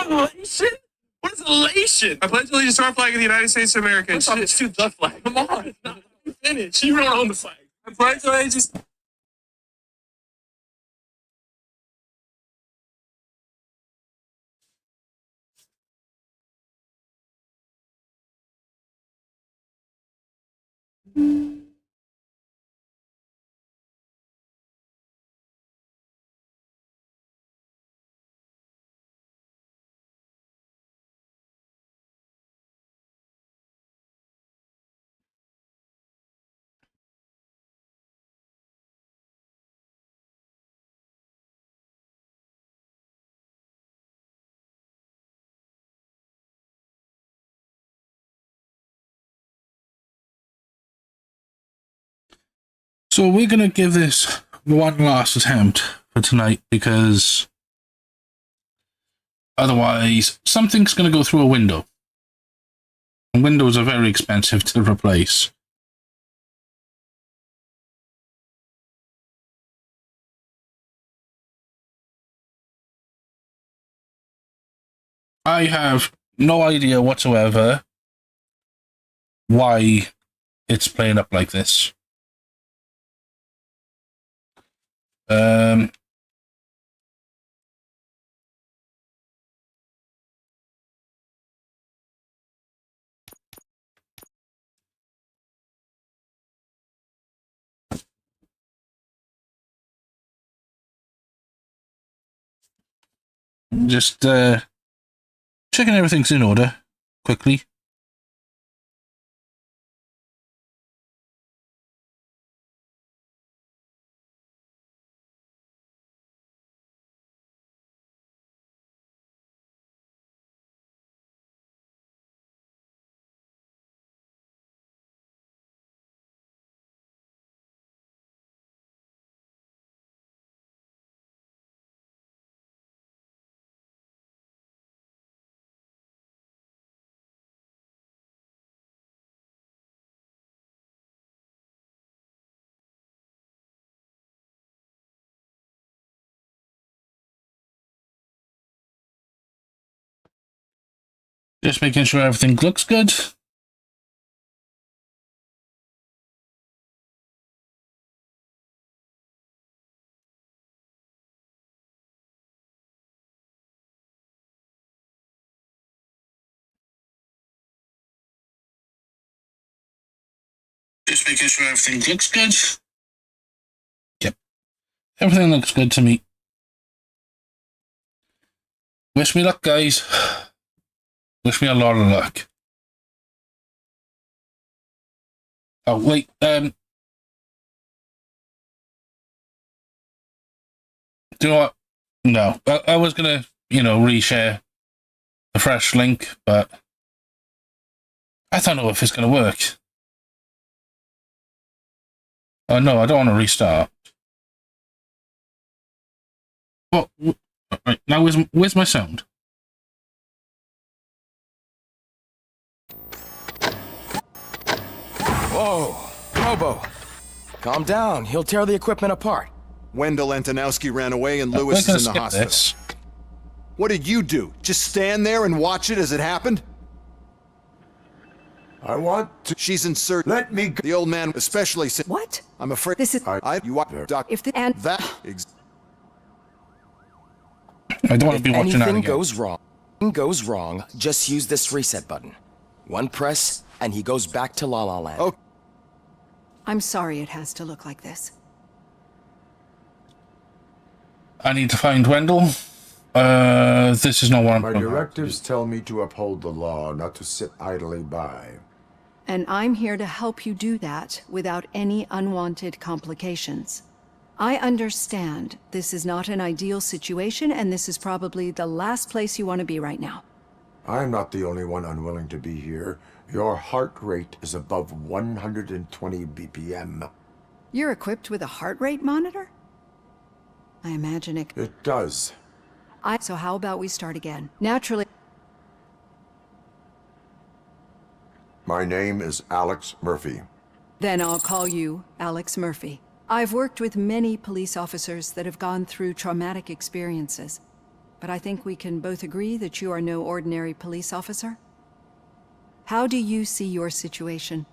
elation? What is elation? I pledge allegiance to our flag of the United States of America. I'm talking to the flag. Come on. It's not finished. You don't own the flag. I pledge allegiance. So we're going to give this one last attempt for tonight because otherwise something's going to go through a window. And windows are very expensive to replace. I have no idea whatsoever why it's playing up like this. Just checking everything's in order quickly. Just making sure everything looks good. Just making sure everything looks good. Yep. Everything looks good to me. Wish me luck, guys. Wish me a lot of luck. Oh, wait. Do you know what? No. I was going to, reshare a fresh link, but I don't know if it's going to work. Oh, no, I don't want to restart. Oh, right. Now, where's my sound? Whoa, Robo. Calm down. He'll tear the equipment apart. Wendell Antonowski ran away and Lewis is in the hospital. This. What did you do? Just stand there and watch it as it happened? I want to... She's in surgery. Let me go. The old man especially said... What? I'm afraid... This is... You are... Doc... If the... And... That... I don't want to be watching that again. Anything goes wrong, just use this reset button. One press, and he goes back to La La Land. Oh. I'm sorry it has to look like this. I need to find Wendell. This is not what I'm... My directives tell me to uphold the law, not to sit idly by. And I'm here to help you do that without any unwanted complications. I understand this is not an ideal situation, and this is probably the last place you want to be right now. I'm not the only one unwilling to be here. Your heart rate is above 120 BPM. You're equipped with a heart rate monitor? I imagine it... It does. So how about we start again? Naturally... My name is Alex Murphy. Then I'll call you Alex Murphy. I've worked with many police officers that have gone through traumatic experiences. but I think we can both agree that you are no ordinary police officer. How do you see your situation?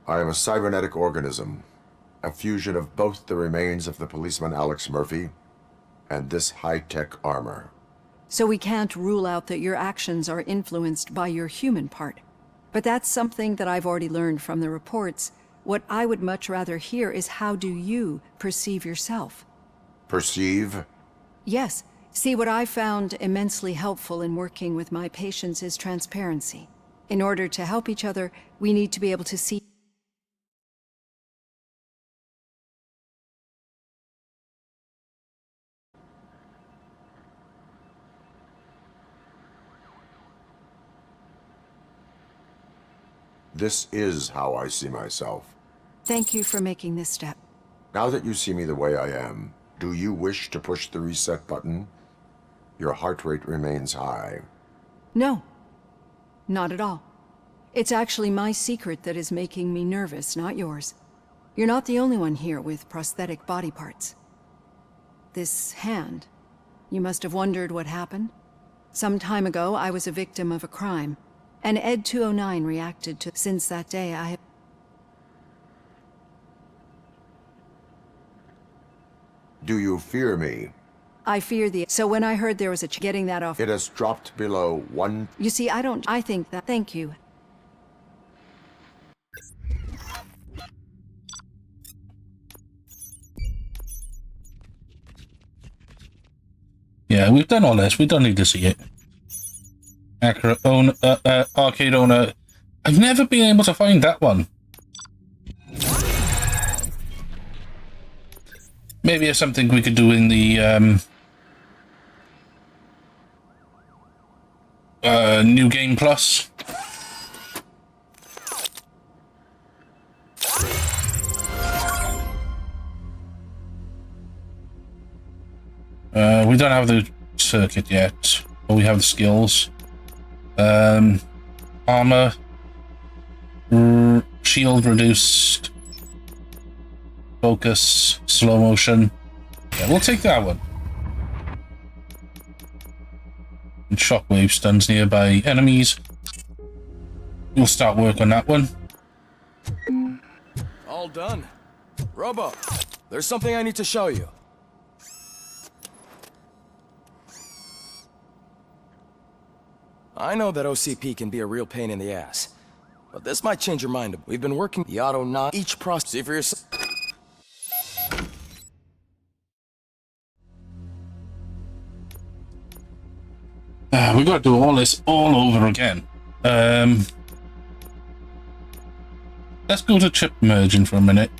I am a cybernetic organism, a fusion of both the remains of the policeman Alex Murphy and this high-tech armor. So we can't rule out that your actions are influenced by your human part. But that's something that I've already learned from the reports. What I would much rather hear is how do you perceive yourself? Perceive? Yes. See, what I found immensely helpful in working with my patients is transparency. In order to help each other, we need to be able to see. This is how I see myself. Thank you for making this step. Now that you see me the way I am, do you wish to push the reset button? Your heart rate remains high. No, not at all. It's actually my secret that is making me nervous, not yours. You're not the only one here with prosthetic body parts. This hand, you must have wondered what happened. Some time ago, I was a victim of a crime, and Ed-209 reacted to. Since that day, I have. Do you fear me? I fear the. So when I heard there was a getting that off. It has dropped below 1. You see, I don't. I think that. Thank you. Yeah, we've done all this. We don't need to see it. Accurate owner, arcade owner. I've never been able to find that one. Maybe it's something we could do in the New Game Plus. We don't have the circuit yet, but we have the skills. Armor, shield reduced, focus, slow motion. Yeah, we'll take that one. And shockwave stuns nearby enemies. We'll start work on that one. All done. Robo, there's something I need to show you. I know that OCP can be a real pain in the ass, but this might change your mind. We've been working the auto not each process. See for yourself. We got to do all this all over again. Let's go to chip merging for a minute.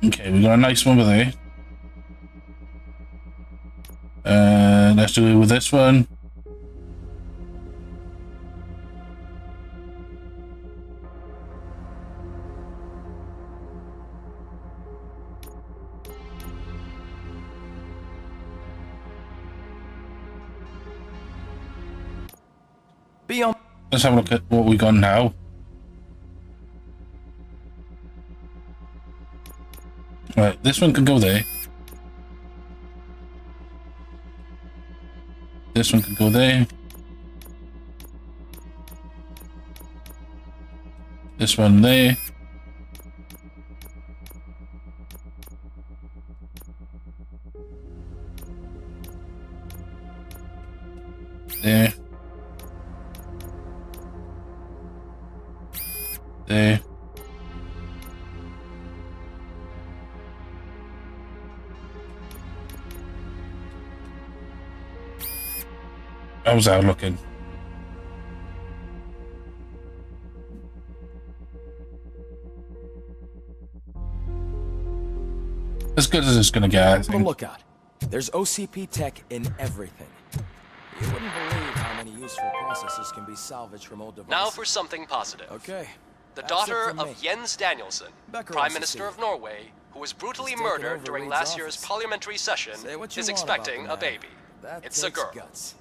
Okay, we got a nice one over there. Let's do it with this one. Beyond. Let's have a look at what we got now. Right, this one can go there. This one can go there. This one there. There. There. How's that looking? As good as it's gonna get, I Have a think. look out. There's OCP tech in everything. You wouldn't believe how many useful processes can be salvaged from old devices. Now for something positive. Okay. The That's daughter it from me. of Jens Danielson, Becker Prime wants to Minister see of you. Norway, who was brutally He's taken murdered over during Reed's last year's office. parliamentary session, Say what you is want expecting about a the man. baby. That It's a takes girl. guts.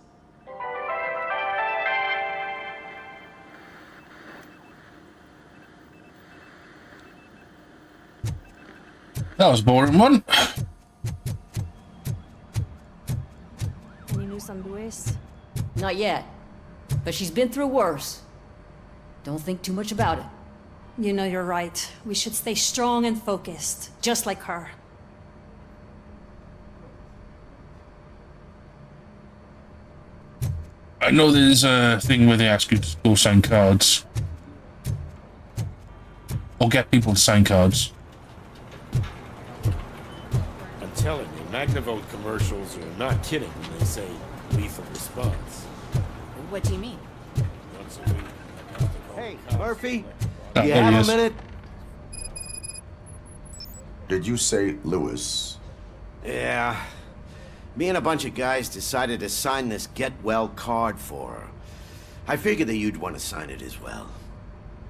That was a boring one. Any news on Luis? Not yet. But she's been through worse. Don't think too much about it. You know you're right. We should stay strong and focused, just like her. I know there's a thing where they ask you to go sign cards. Or get people to sign cards. I'm telling you, Magnavolt commercials are not kidding when they say lethal response. What do you mean? Once a week, I have to call Hey, the cops. Murphy? Oh, You there he have is. a minute? Did you say Lewis? Yeah. Me and a bunch of guys decided to sign this get well card for her. I figured that you'd want to sign it as well.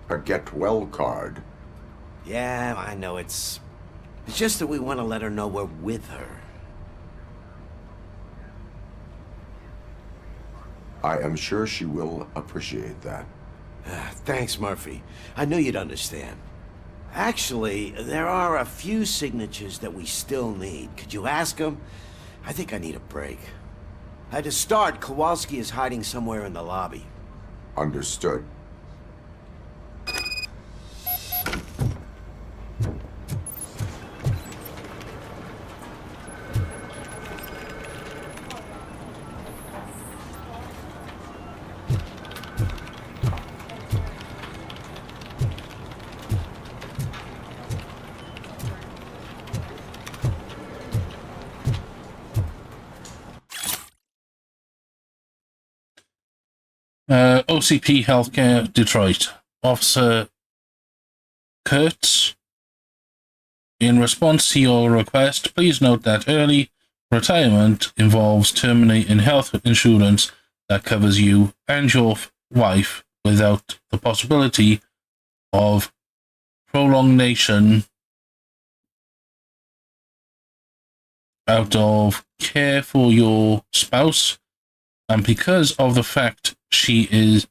A get well card? Yeah, I know it's just that we want to let her know we're with her. I am sure she will appreciate that. Thanks, Murphy. I knew you'd understand. Actually, there are a few signatures that we still need. Could you ask them? I think I need a break. To start, Kowalski is hiding somewhere in the lobby. Understood. OCP Healthcare, Detroit. Officer Kurtz. In response to your request, please note that early retirement involves terminating health insurance that covers you and your wife without the possibility of prolongation out of care for your spouse, and because of the fact she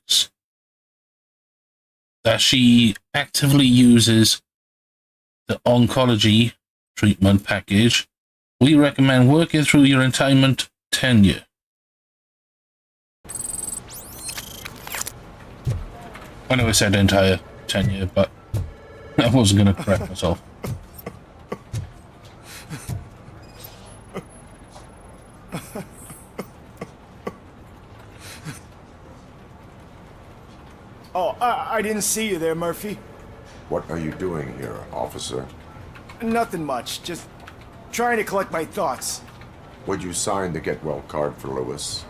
actively uses the oncology treatment package, we recommend working through your retirement tenure. I know I said entire tenure, but I wasn't going to correct myself. Oh, I didn't see you there, Murphy. What are you doing here, officer? Nothing much, just trying to collect my thoughts. Would you sign the get well card for Lewis?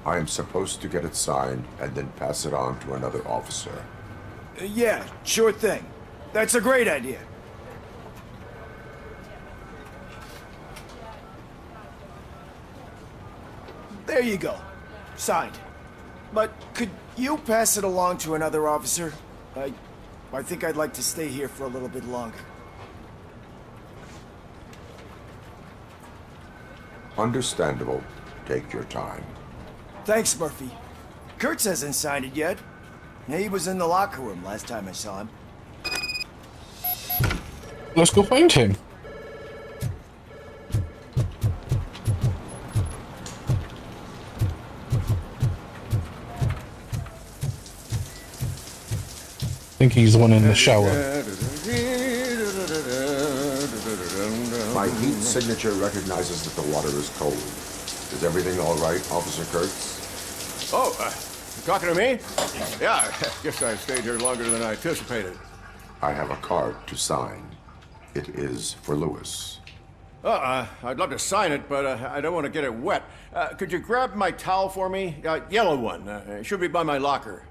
I am supposed to get it signed and then pass it on to another officer. Yeah, sure thing. That's a great idea. There you go. Signed. But could you pass it along to another officer? I think I'd like to stay here for a little bit longer. Understandable. Take your time. Thanks, Murphy. Kurtz hasn't signed it yet. He was in the locker room last time I saw him. Let's go find him. I think he's the one in the shower. My heat signature recognizes that the water is cold. Is everything all right, Officer Kurtz? Oh, talking to me? Yeah, guess I stayed here longer than I anticipated. I have a card to sign. It is for Lewis. I'd love to sign it, but I don't want to get it wet. Could you grab my towel for me? Yellow one. It should be by my locker.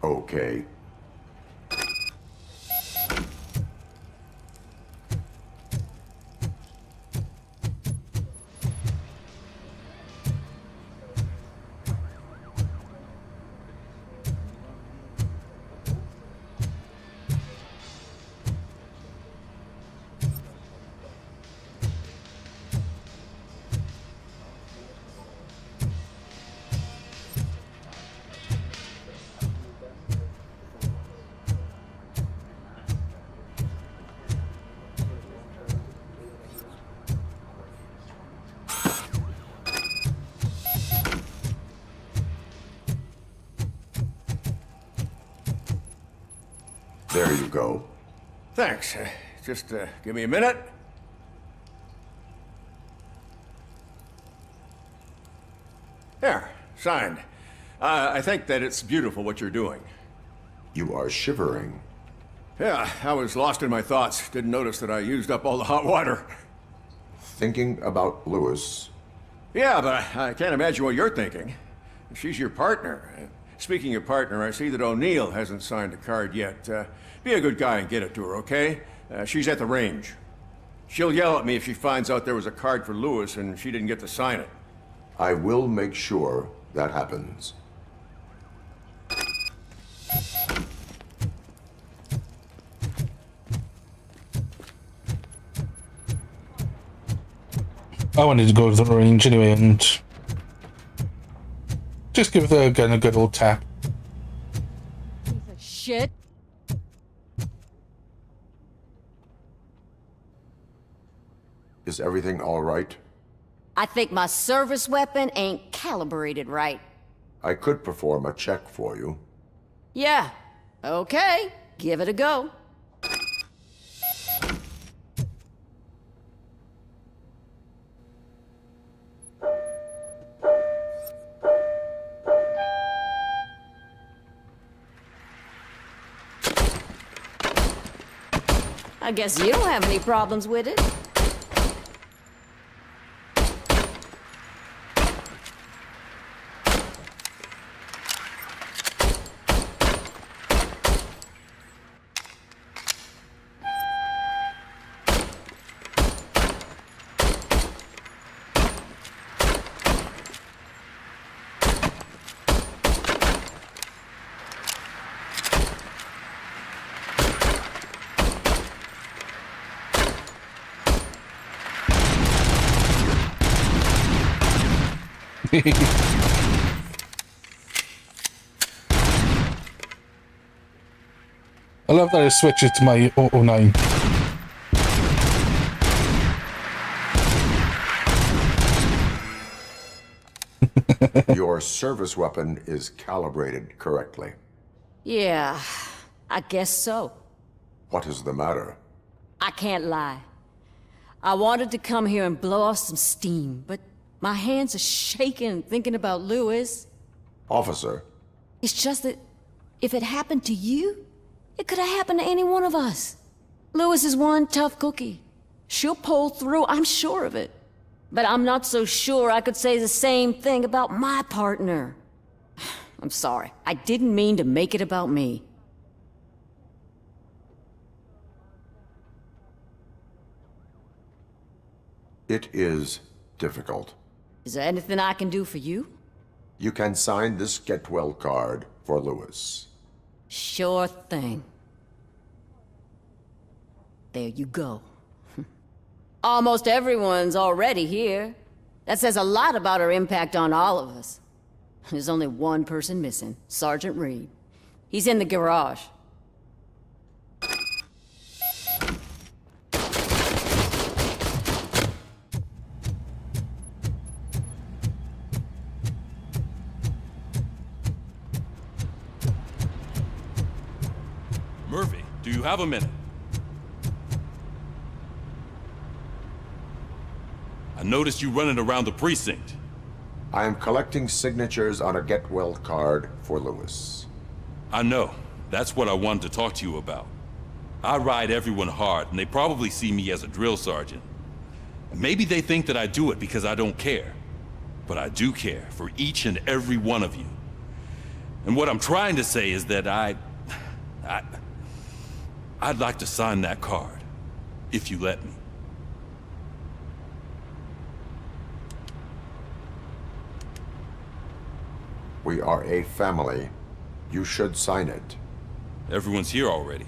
Okay. There you go. Thanks. Just give me a minute. There, signed. I think that it's beautiful what you're doing. You are shivering. Yeah, I was lost in my thoughts. Didn't notice that I used up all the hot water. Thinking about Lewis. Yeah, but I can't imagine what you're thinking. She's your partner. Speaking of partner, I see that O'Neill hasn't signed a card yet. Be a good guy and get it to her, okay? She's at the range. She'll yell at me if she finds out there was a card for Lewis and she didn't get to sign it. I will make sure that happens. I wanted to go to the range anyway and just give the gun a good old tap. Piece of shit. Is everything all right? I think my service weapon ain't calibrated right. I could perform a check for you. Yeah. Okay. Give it a go. I guess you don't have any problems with it. I love that it switches to my 009. Your service weapon is calibrated correctly. Yeah, I guess so. What is the matter? I can't lie. I wanted to come here and blow off some steam, but my hands are shaking thinking about Lewis. Officer. It's just that if it happened to you, it could have happened to any one of us. Lewis is one tough cookie. She'll pull through, I'm sure of it. But I'm not so sure I could say the same thing about my partner. I'm sorry. I didn't mean to make it about me. It is difficult. Is there anything I can do for you? You can sign this get well card for Lewis. Sure thing. There you go. Almost everyone's already here. That says a lot about her impact on all of us. There's only one person missing, Sergeant Reed. He's in the garage. Murphy, do you have a minute? I noticed you running around the precinct. I am collecting signatures on a get well card for Lewis. I know. That's what I wanted to talk to you about. I ride everyone hard, and they probably see me as a drill sergeant. Maybe they think that I do it because I don't care. But I do care for each and every one of you. And what I'm trying to say is that I'd like to sign that card, if you let me. We are a family. You should sign it. Everyone's here already.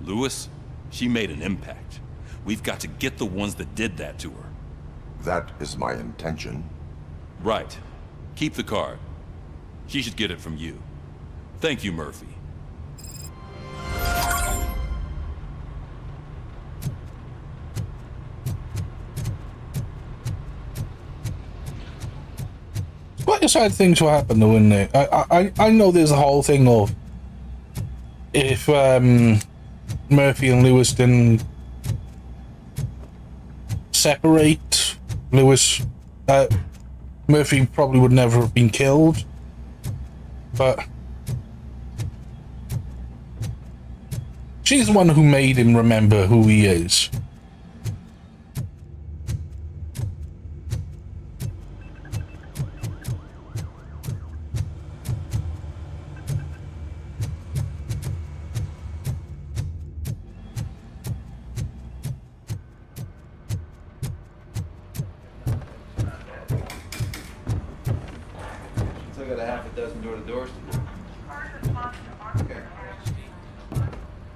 Lewis, she made an impact. We've got to get the ones that did that to her. That is my intention. Right. Keep the card. She should get it from you. Thank you, Murphy. Quite a sad thing to happen though, isn't it? I know there's a whole thing of if Murphy and Lewis didn't separate, Murphy probably would never have been killed. But she's the one who made him remember who he is. Still got a half a dozen door-to-doors to do.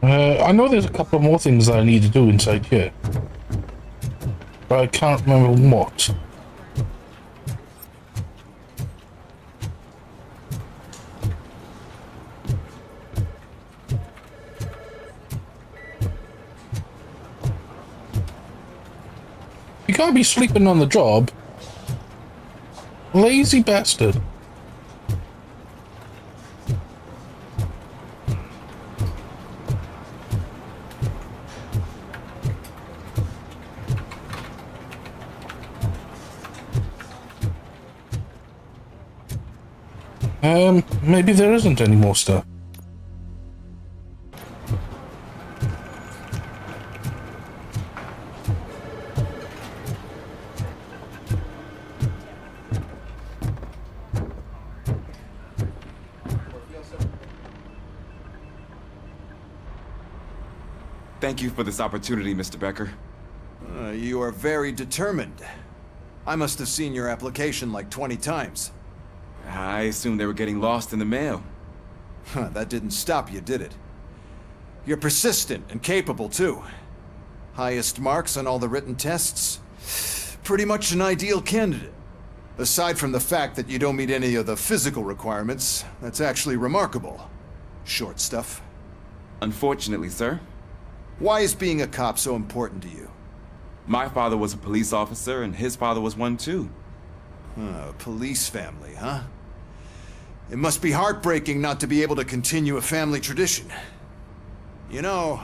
I know there's a couple more things that I need to do inside here, but I can't remember what. You can't be sleeping on the job. Lazy bastard. Maybe there isn't any more stuff. Thank you for this opportunity, Mr. Becker. You are very determined. I must have seen your application like 20 times. I assumed they were getting lost in the mail. That didn't stop you, did it? You're persistent and capable, too. Highest marks on all the written tests. Pretty much an ideal candidate. Aside from the fact that you don't meet any of the physical requirements, that's actually remarkable. Short stuff. Unfortunately, sir. Why is being a cop so important to you? My father was a police officer, and his father was one, too. A police family, huh? It must be heartbreaking not to be able to continue a family tradition. You know,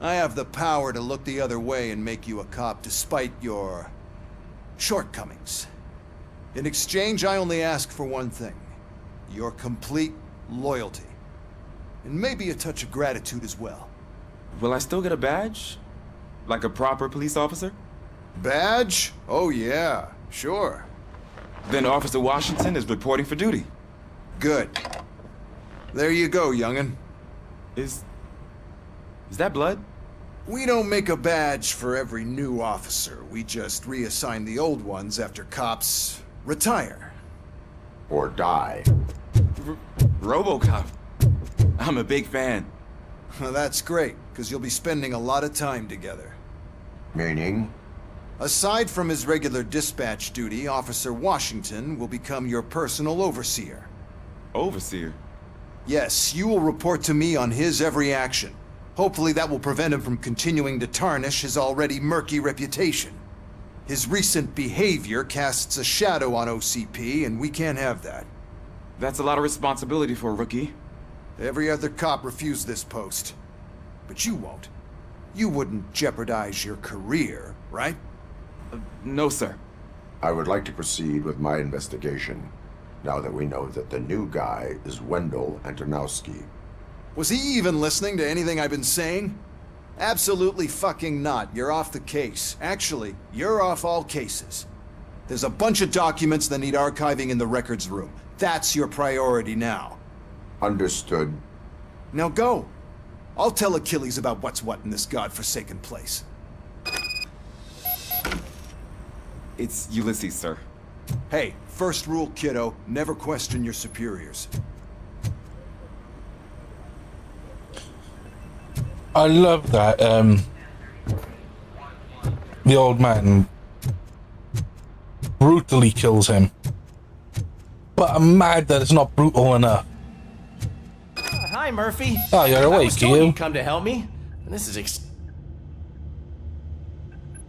I have the power to look the other way and make you a cop despite your shortcomings. In exchange, I only ask for one thing. Your complete loyalty. And maybe a touch of gratitude as well. Will I still get a badge? Like a proper police officer? Badge? Oh yeah, sure. Then Officer Washington is reporting for duty. Good. There you go, young'un. Is that blood? We don't make a badge for every new officer. We just reassign the old ones after cops retire. Or die. Robocop. I'm a big fan. Well, that's great, because you'll be spending a lot of time together. Meaning? Aside from his regular dispatch duty, Officer Washington will become your personal overseer. Overseer? Yes, you will report to me on his every action. Hopefully that will prevent him from continuing to tarnish his already murky reputation. His recent behavior casts a shadow on OCP, and we can't have that. That's a lot of responsibility for a rookie. Every other cop refused this post. But you won't. You wouldn't jeopardize your career, right? No, sir. I would like to proceed with my investigation, now that we know that the new guy is Wendell Antonowski. Was he even listening to anything I've been saying? Absolutely fucking not. You're off the case. Actually, you're off all cases. There's a bunch of documents that need archiving in the records room. That's your priority now. Understood. Now go. I'll tell Achilles about what's what in this godforsaken place. It's Ulysses, sir. Hey, first rule, kiddo, never question your superiors. I love that, the old man brutally kills him. But I'm mad that it's not brutal enough. Hi, Murphy. Oh, you're awake, I was told you? you'd come to help me. And this is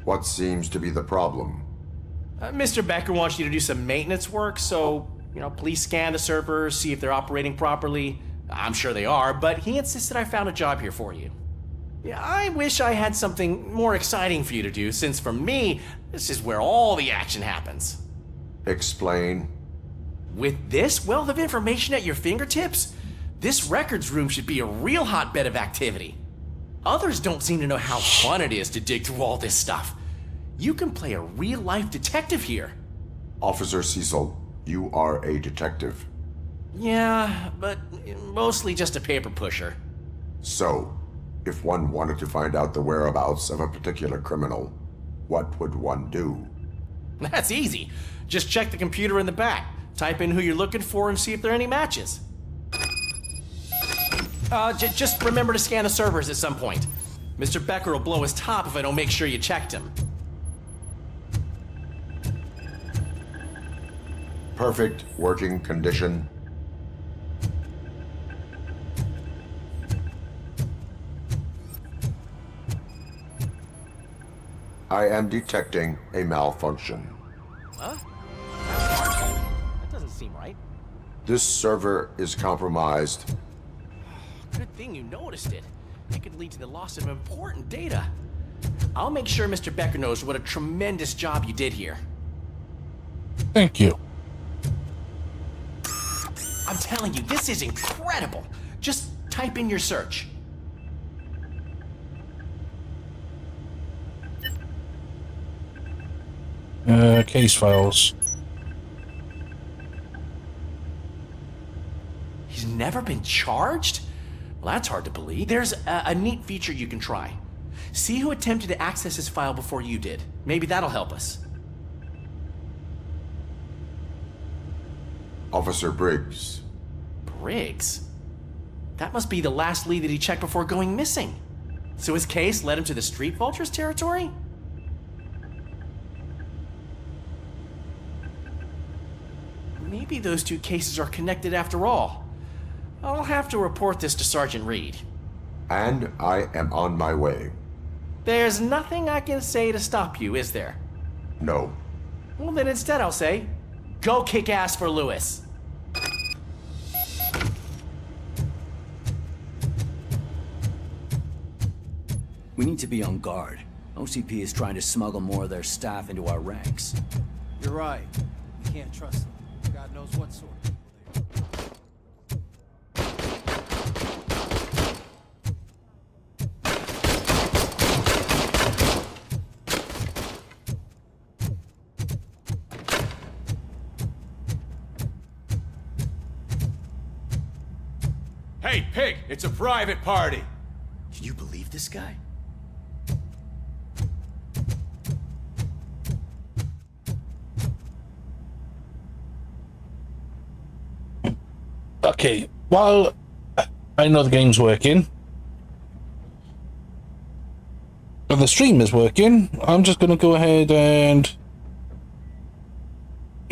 What seems to be the problem? Mr. Becker wants you to do some maintenance work, so, you know, please scan the servers, see if they're operating properly. I'm sure they are, but he insisted I found a job here for you. Yeah, I wish I had something more exciting for you to do, since for me, this is where all the action happens. Explain. With this wealth of information at your fingertips, this records room should be a real hotbed of activity. Others don't seem to know how fun it is to dig through all this stuff. You can play a real-life detective here. Officer Cecil, you are a detective. Yeah, but mostly just a paper pusher. So, if one wanted to find out the whereabouts of a particular criminal, what would one do? That's easy. Just check the computer in the back, type in who you're looking for, and see if there are any matches. Just remember to scan the servers at some point. Mr. Becker will blow his top if I don't make sure you checked him. Perfect working condition. I am detecting a malfunction. Huh? That doesn't seem right. This server is compromised. Good thing you noticed it. It could lead to the loss of important data. I'll make sure Mr. Becker knows what a tremendous job you did here. Thank you. I'm telling you, this is incredible. Just type in your search. Case files. He's never been charged? Well, that's hard to believe. There's a neat feature you can try. See who attempted to access his file before you did. Maybe that'll help us. Officer Briggs. Briggs? That must be the last lead that he checked before going missing. So his case led him to the Street Vultures territory? Maybe those two cases are connected after all. I'll have to report this to Sergeant Reed. And I am on my way. There's nothing I can say to stop you, is there? No. Well, then instead I'll say, go kick ass for Lewis. We need to be on guard. OCP is trying to smuggle more of their staff into our ranks. You're right. We can't trust them. God knows what sort of people they are. Hey, Pig, it's a private party. Can you believe this guy? Okay, while I know the game's working and the stream is working, I'm just going to go ahead and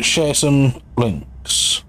share some links.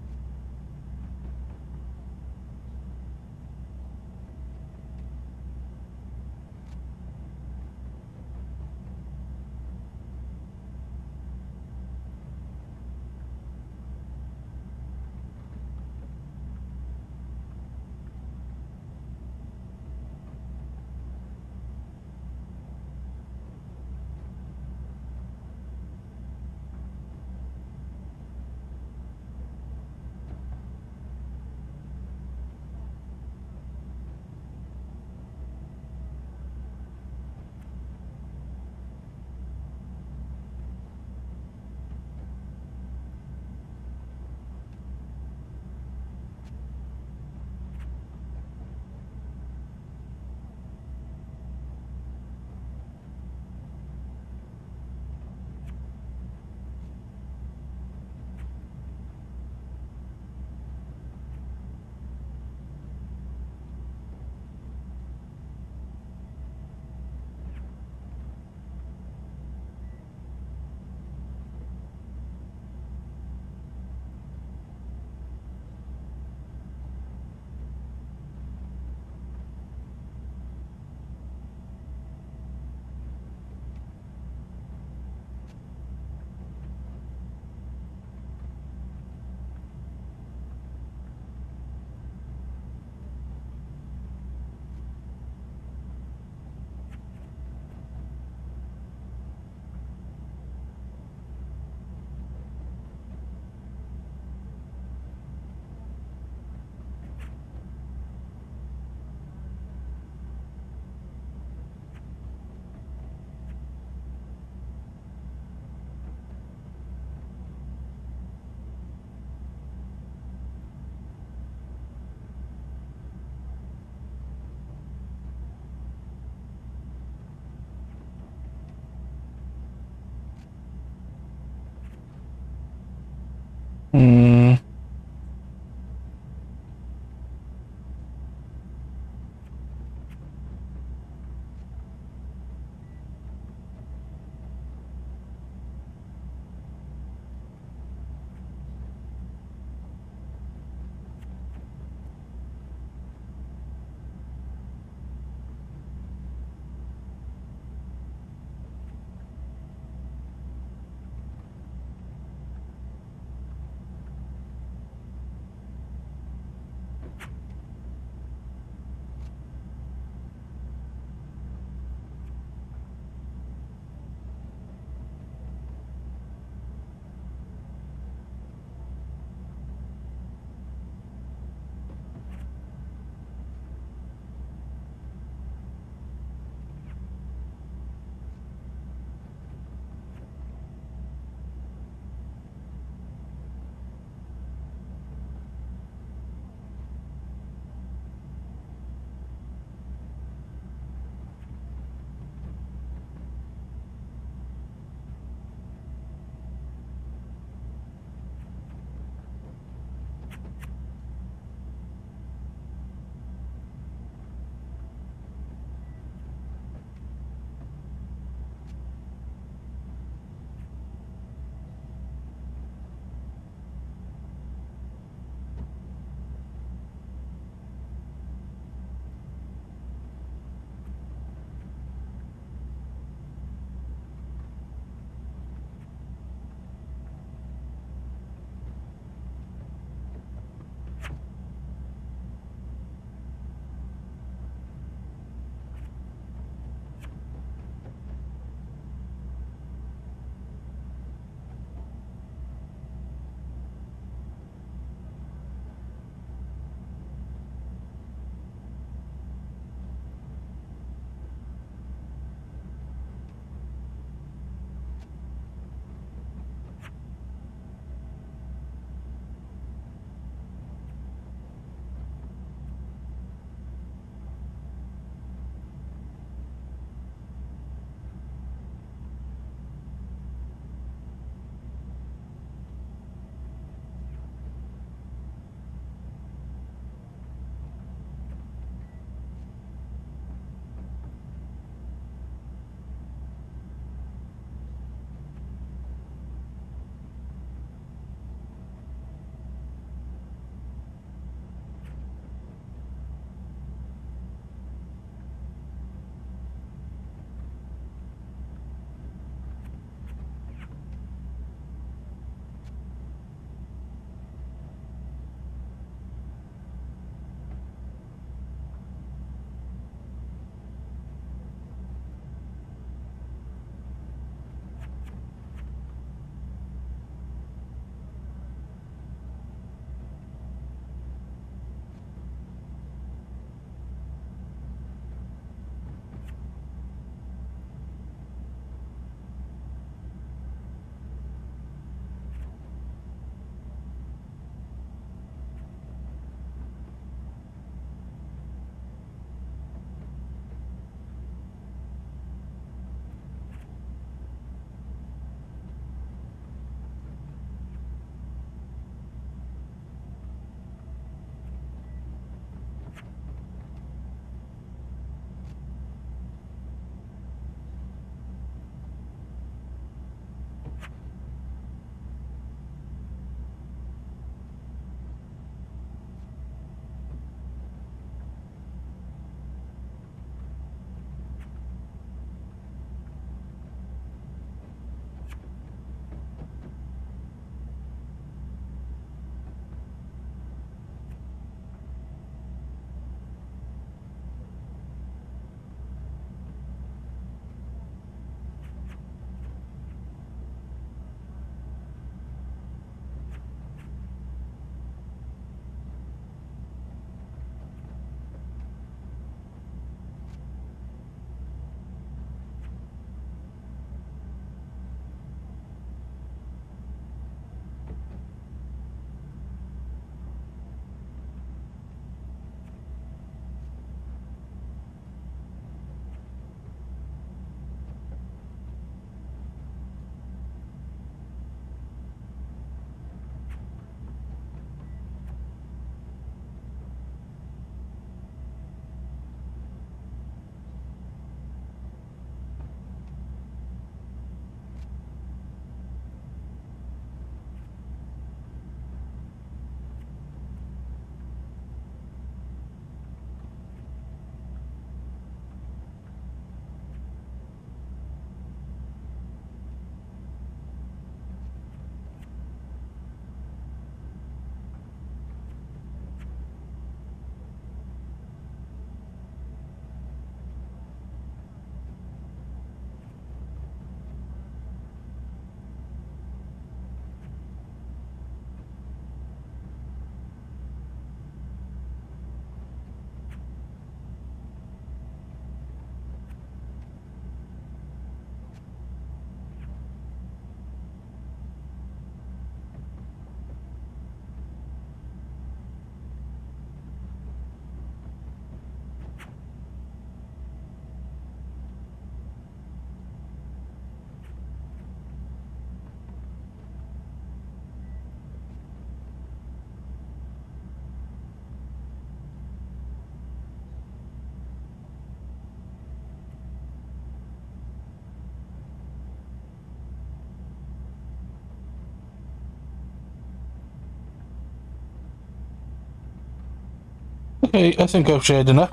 Okay, I think I've shared enough.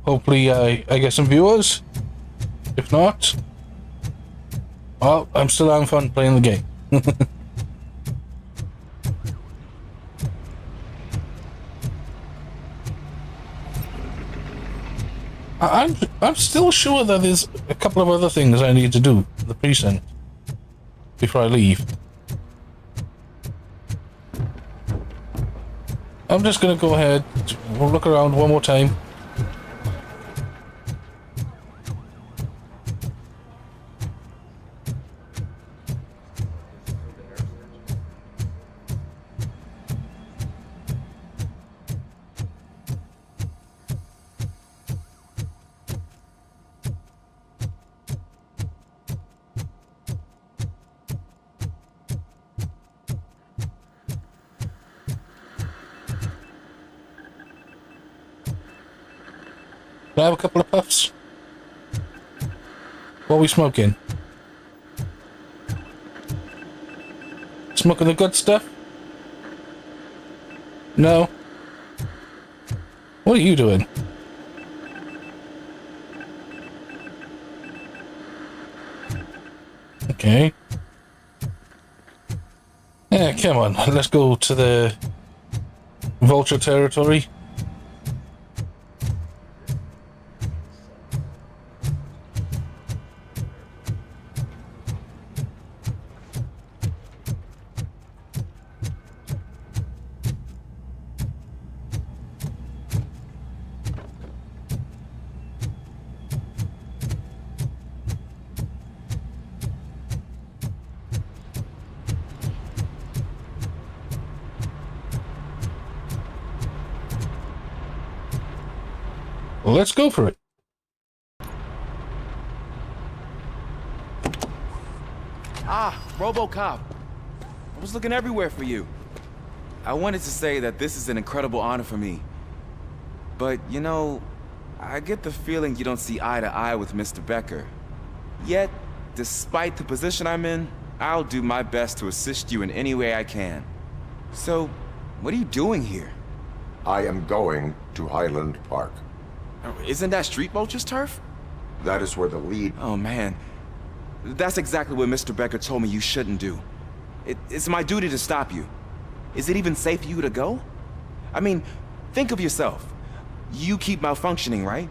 Hopefully I get some viewers. If not, well, I'm still having fun playing the game. I'm still sure that there's a couple of other things I need to do in the precinct before I leave. I'm just gonna go ahead, we'll look around one more time. Can I have a couple of puffs? What are we smoking? Smoking the good stuff? No? What are you doing? Okay. Yeah, come on, let's go to the vulture territory. Well, let's go for it. Ah, Robocop. I was looking everywhere for you. I wanted to say that this is an incredible honor for me. But, you know, I get the feeling you don't see eye to eye with Mr. Becker. Yet, despite the position I'm in, I'll do my best to assist you in any way I can. So, what are you doing here? I am going to Highland Park. Isn't that Street Vulture's turf? That is where the lead... Oh, man. That's exactly what Mr. Becker told me you shouldn't do. It's my duty to stop you. Is it even safe for you to go? I mean, think of yourself. You keep malfunctioning, right?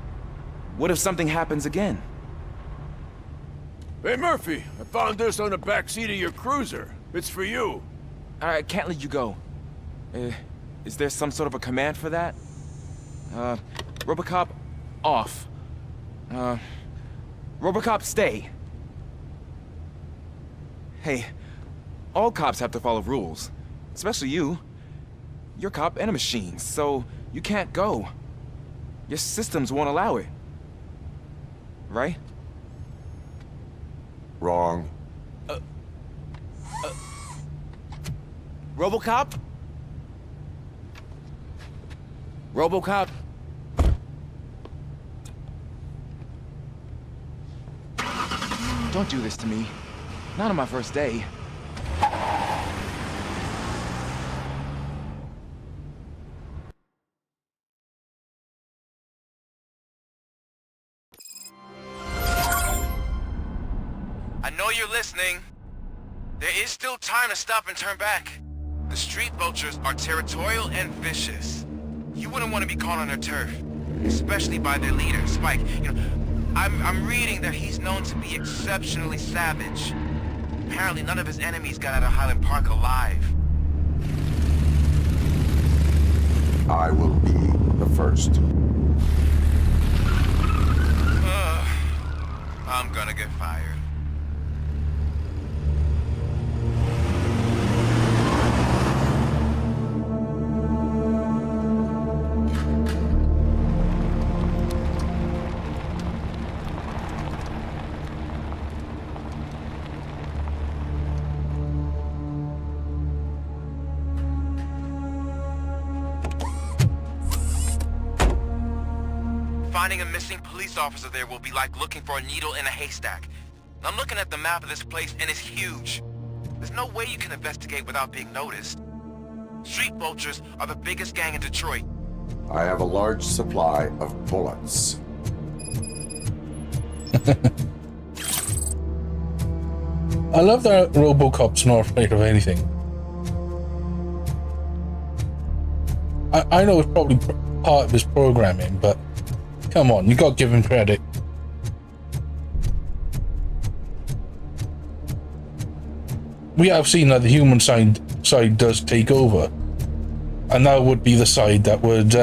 What if something happens again? Hey, Murphy, I found this on the back seat of your cruiser. It's for you. I can't let you go. Is there some sort of a command for that? Robocop, off. Robocop, stay. Hey, all cops have to follow rules. Especially you. You're a cop and a machine, so you can't go. Your systems won't allow it. Right? Wrong. Robocop? Robocop? Don't do this to me. Not on my first day. I know you're listening. There is still time to stop and turn back. The street vultures are territorial and vicious. You wouldn't want to be caught on their turf, especially by their leader, Spike. You know, I'm reading that he's known to be exceptionally savage. Apparently none of his enemies got out of Highland Park alive. I will be the first. I'm gonna get fired. Finding a missing police officer there will be like looking for a needle in a haystack. I'm looking at the map of this place and it's huge. There's no way you can investigate without being noticed. Street vultures are the biggest gang in Detroit. I have a large supply of bullets. I love that Robocop's not afraid of anything. I know it's probably part of his programming, but come on, you gotta give him credit. We have seen that the human side does take over, and that would be the side that would,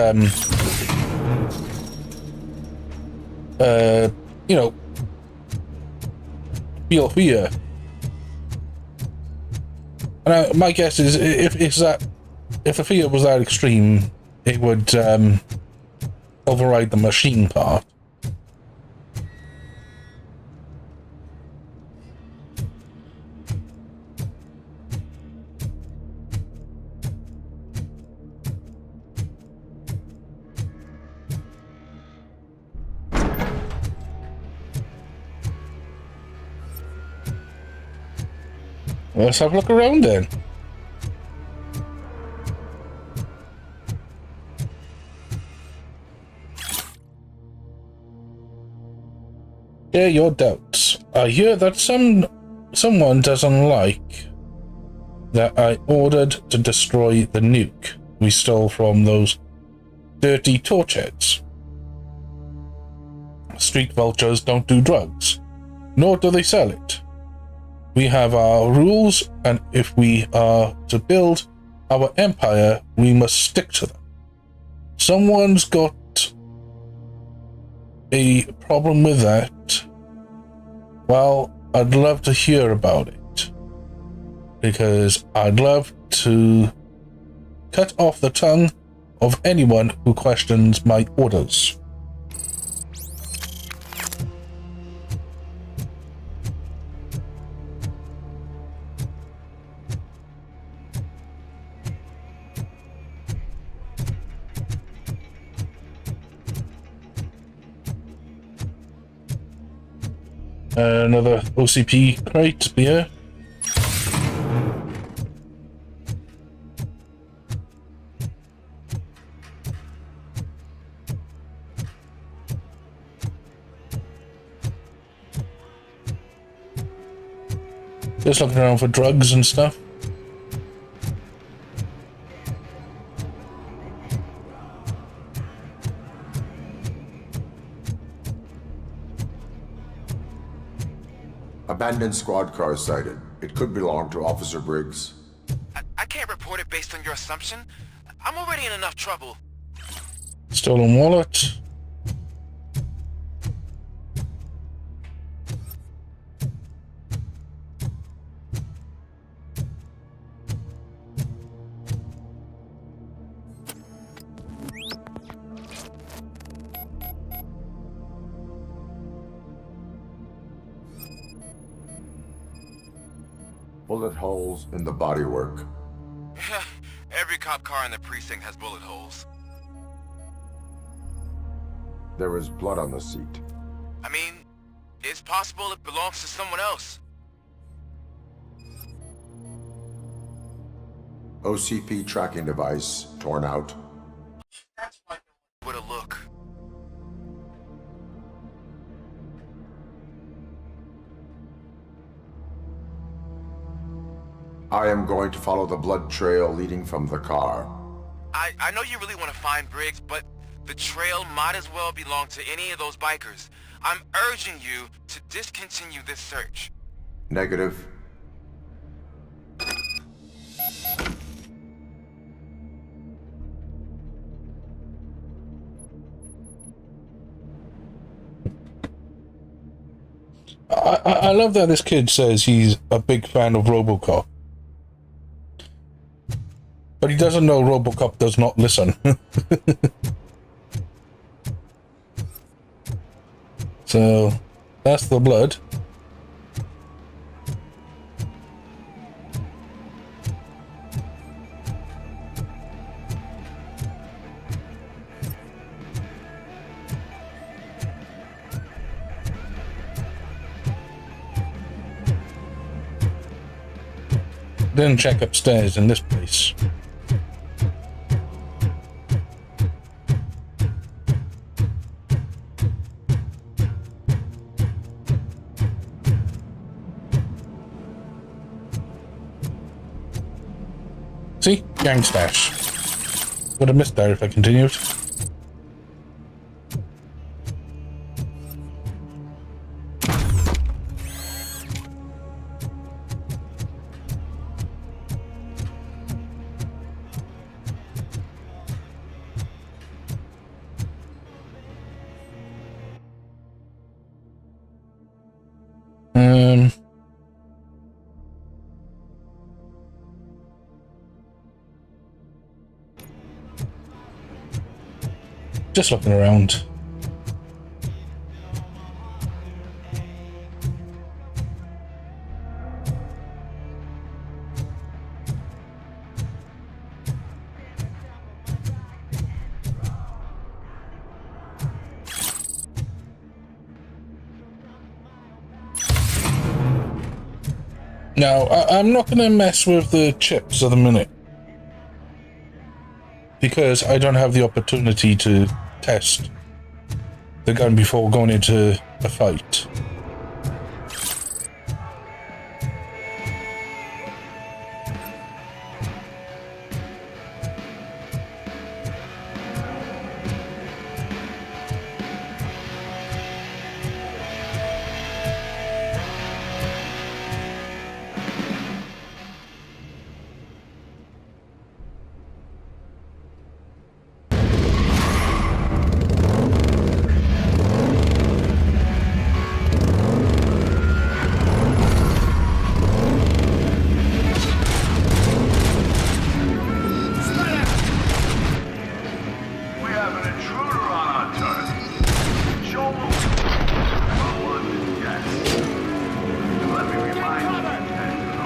you know, feel fear. And my guess is, if the fear was that extreme, it would override the machine part. Let's have a look around then. Share your doubts. I hear that someone doesn't like that I ordered to destroy the nuke we stole from those dirty torchheads. Street vultures don't do drugs, nor do they sell it. We have our rules, and if we are to build our empire, we must stick to them. Someone's got a problem with that. Well, I'd love to hear about it, because I'd love to cut off the tongue of anyone who questions my orders. Another OCP crate beer. Just looking around for drugs and stuff. Abandoned squad car sighted. It could belong to Officer Briggs. I can't report it based on your assumption. I'm already in enough trouble. Stolen wallet. Bullet holes in the bodywork. Every cop car in the precinct has bullet holes. There is blood on the seat. I mean, it's possible it belongs to someone else. OCP tracking device torn out. That's why where to look. I am going to follow the blood trail leading from the car. I know you really want to find Briggs, but the trail might as well belong to any of those bikers. I'm urging you to discontinue this search. Negative. I love that this kid says he's a big fan of Robocop. But he doesn't know Robocop does not listen. So, that's the blood. Then check upstairs in this place. Gang stash. Would have missed that if I continued. Just looking around. Now, I'm not going to mess with the chips at the minute, because I don't have the opportunity to test the gun before going into a fight.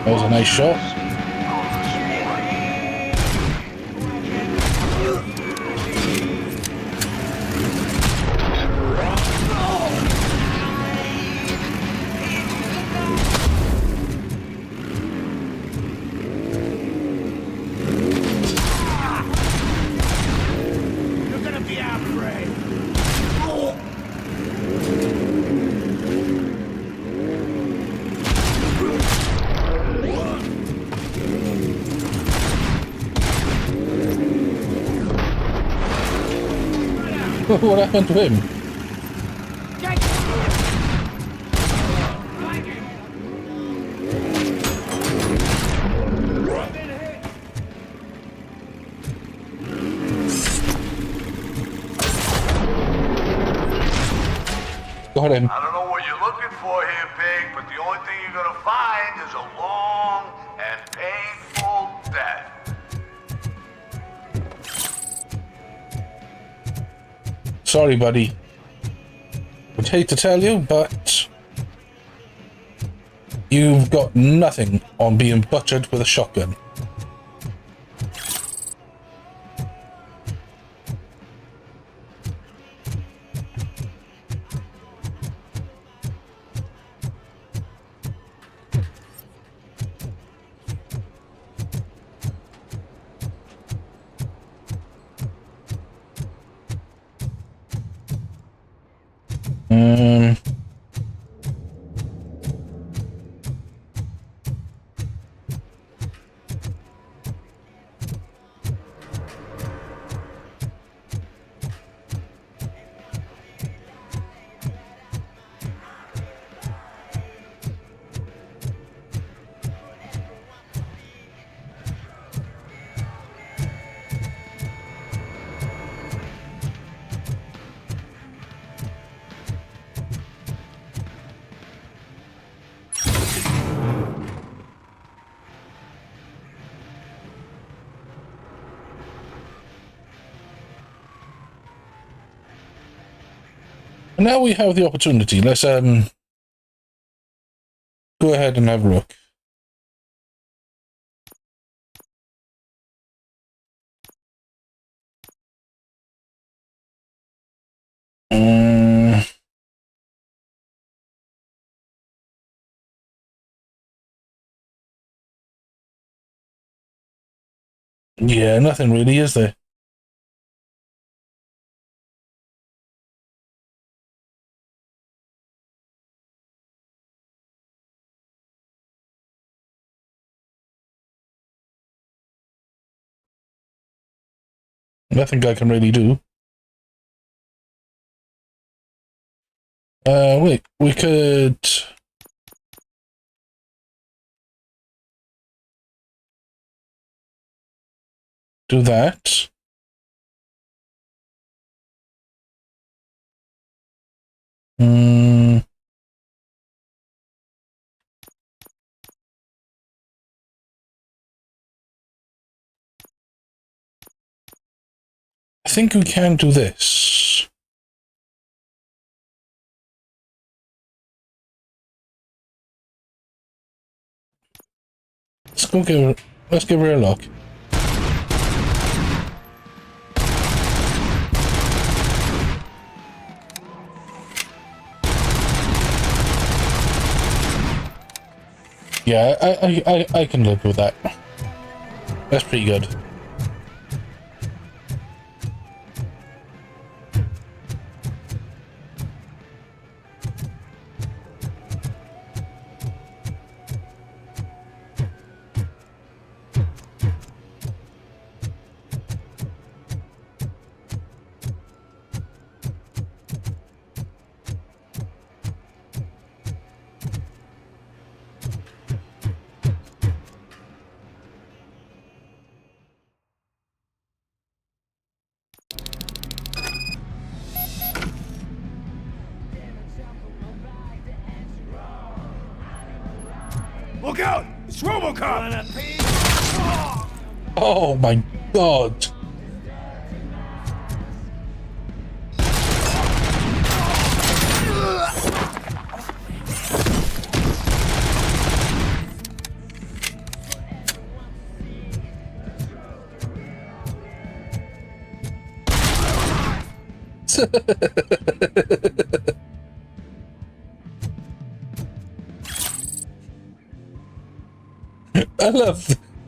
That was a nice shot. You're gonna be our prey. What happened to him? Got him. I don't know what you're looking for here, Pig, but the only thing you're gonna find is a long and painful death. Sorry, buddy. Would hate to tell you, but you've got nothing on being butchered with a shotgun. Now we have the opportunity. Let's go ahead and have a look. Yeah, nothing really, is there? Nothing I can really do. Wait, we could... do that. I think we can do this. Let's give her a look. Yeah, I can live with that. That's pretty good. Look out! It's Robocop! Oh my god!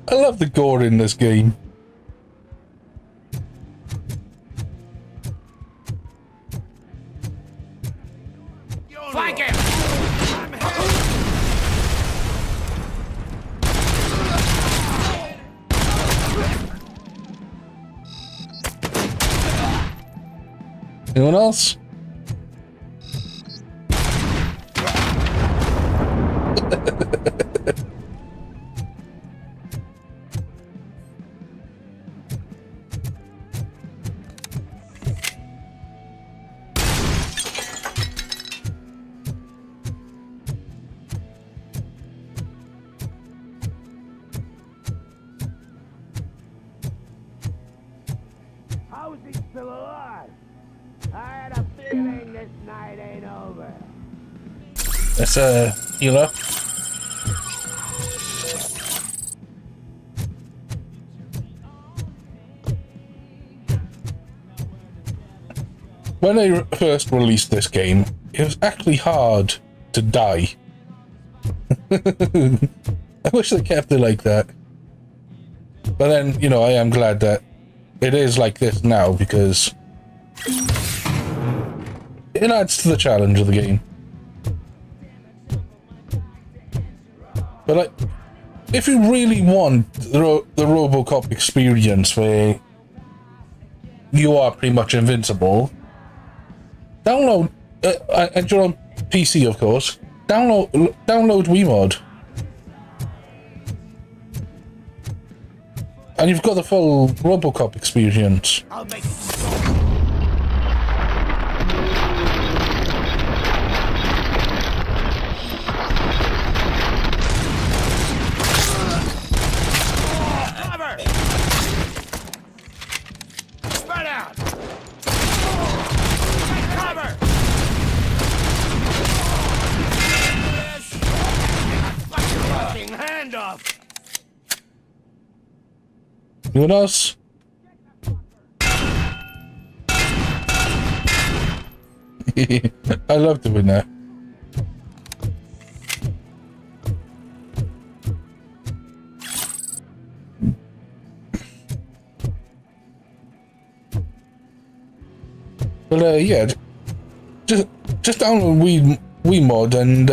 I love the gore in this game. Flank him! Anyone else? How is he still alive? I had a feeling this night ain't over. That's a healer. When they first released this game, it was actually hard to die. I wish they kept it like that. But then, you know, I am glad that it is like this now, because it adds to the challenge of the game. But like, if you really want the Robocop experience where you are pretty much invincible, download, and you're on PC of course, download WeMod. And you've got the full Robocop experience. I'll make Cover! Spread out! Take cover! Fucking hand off! Anyone else? I love doing that. But yeah, just download WeMod and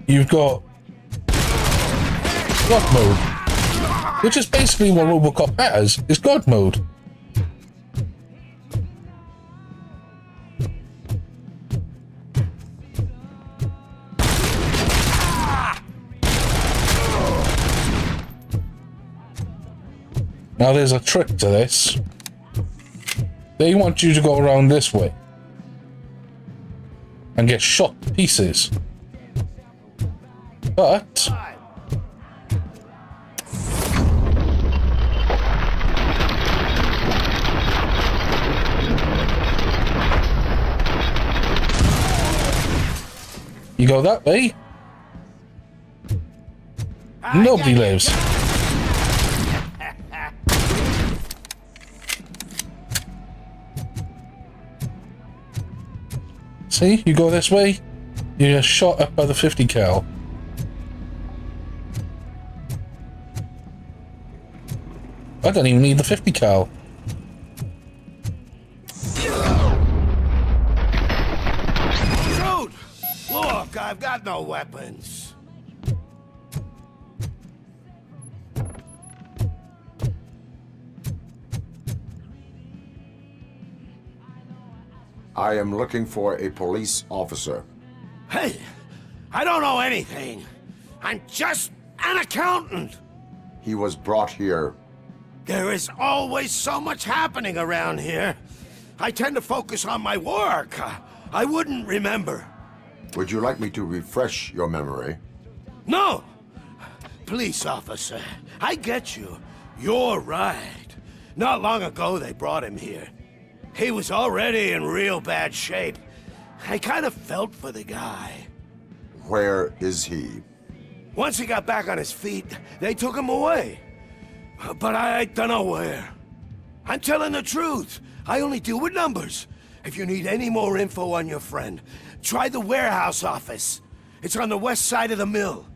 you've got rock mode. which is basically what Robocop has, is God mode. Now there's a trick to this. They want you to go around this way and get shot to pieces. But you go that way, nobody lives. See, you go this way, you get shot up by the 50 cal. I don't even need the 50 cal. Shoot! Look, I've got no weapons. I am looking for a police officer. Hey, I don't know anything. I'm just an accountant. He was brought here. There is always so much happening around here. I tend to focus on my work. I wouldn't remember. Would you like me to refresh your memory? No! Police officer, I get you. You're right. Not long ago they brought him here. He was already in real bad shape. I kind of felt for the guy. Where is he? Once he got back on his feet, they took him away. But I don't know where. I'm telling the truth. I only deal with numbers. If you need any more info on your friend, try the warehouse office. It's on the west side of the mill.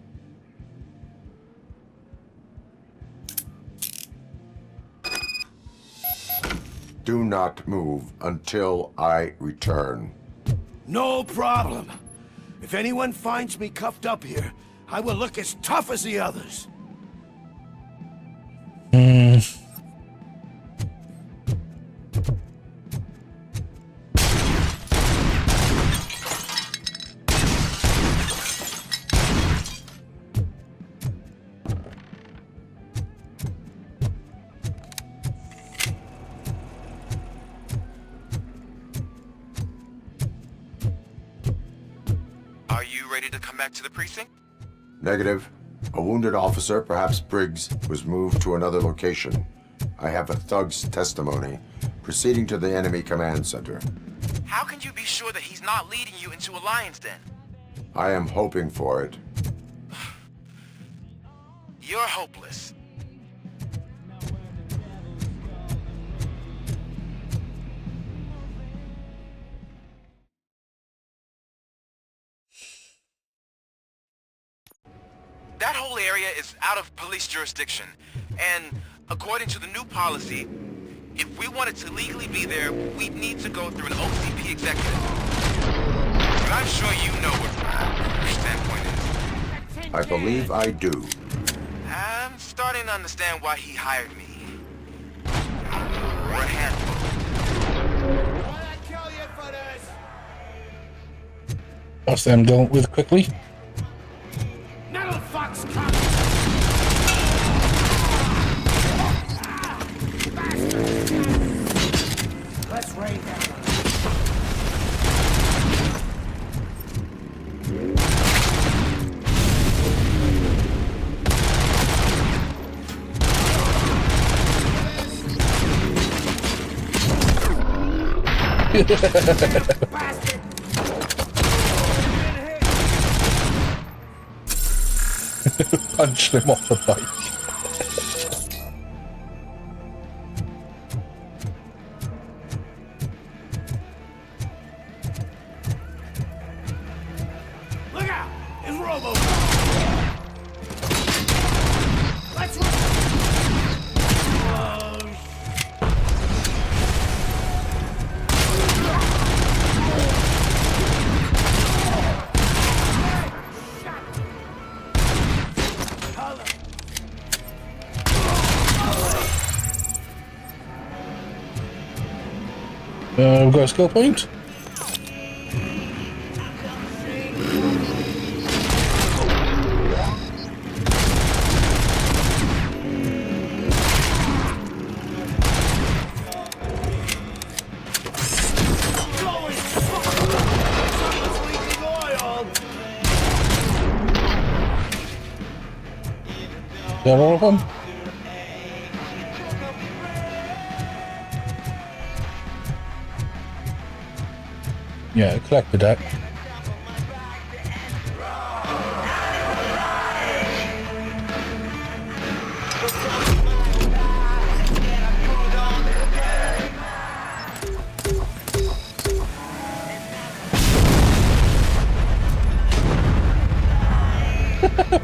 Do not move until I return. No problem. If anyone finds me cuffed up here, I will look as tough as the others. Are you ready to come back to the precinct? Negative. A wounded officer, perhaps Briggs, was moved to another location. I have a thug's testimony, proceeding to the enemy command center. How can you be sure that he's not leading you into a lion's den? I am hoping for it. You're hopeless. That whole area is out of police jurisdiction, and according to the new policy, if we wanted to legally be there, we'd need to go through an OCP executive. But I'm sure you know what your standpoint is. I believe I do. I'm starting to understand why he hired me. We're a handful. Why'd I kill you for this? What's them dealt with quickly? Metal Fox coming! Let's rain down. Punched him off the bike. Look out! It's Robocop! Let's run! We've got a skill point. Is that all of them? Yeah, I collected that.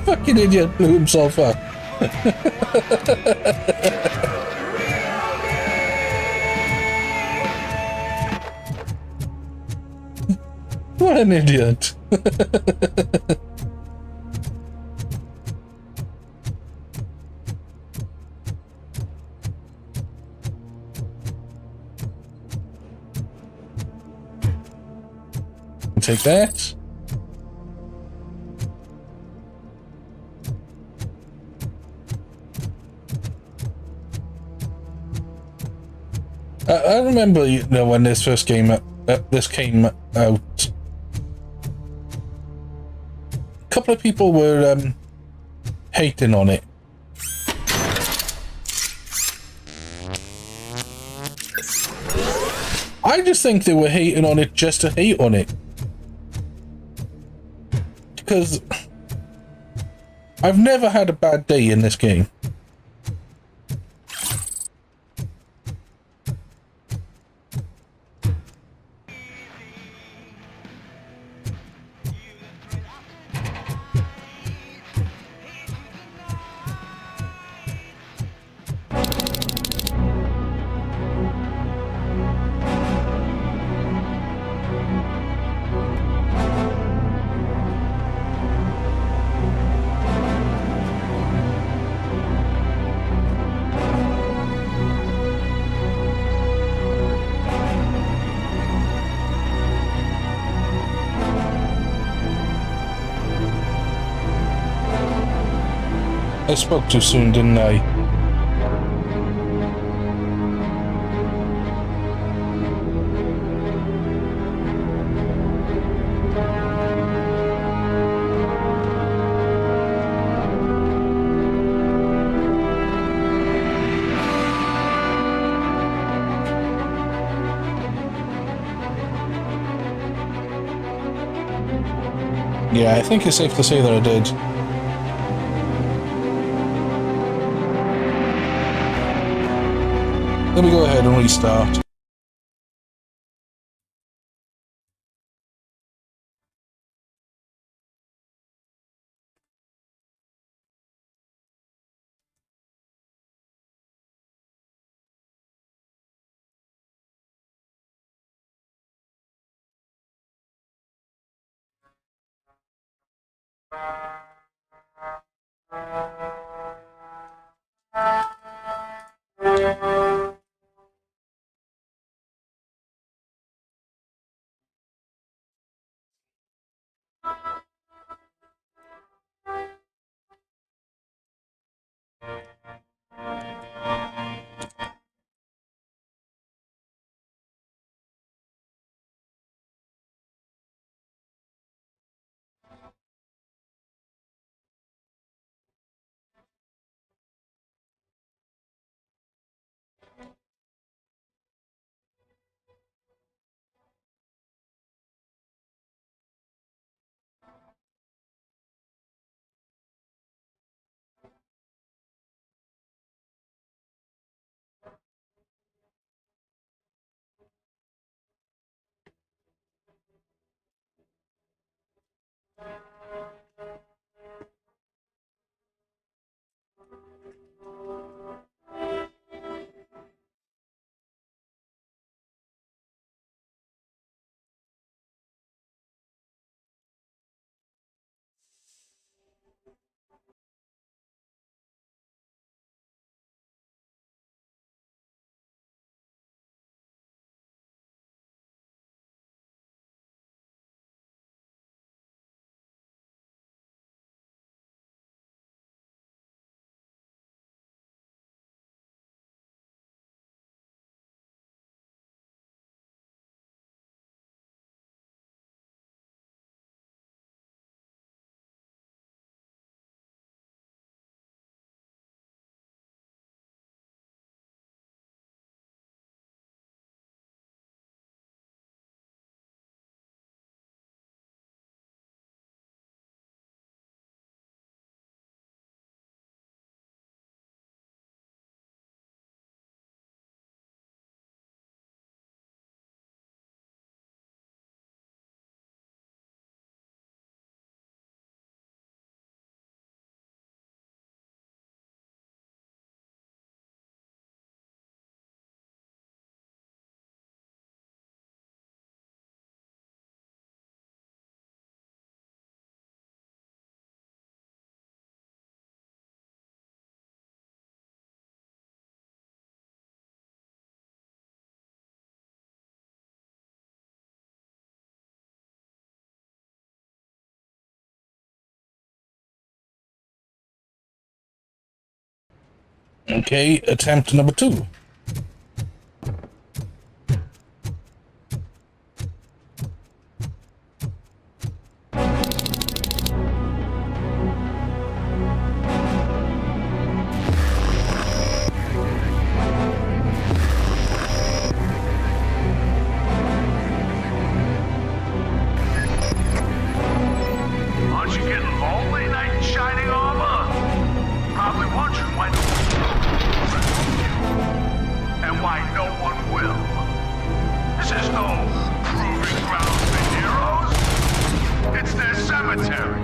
Fucking idiot blew himself up. What an idiot. Take that. I remember, you know, when this first came out. A couple of people were hating on it. I just think they were hating on it just to hate on it. Because I've never had a bad day in this game. I spoke too soon, didn't I? Yeah, I think it's safe to say that I did. Let me go ahead and restart. Okay, attempt number 2. Aren't you getting lonely, knight in shining armor? Probably wondering why no one and why no one will. This is no proving ground for heroes. It's their cemetery.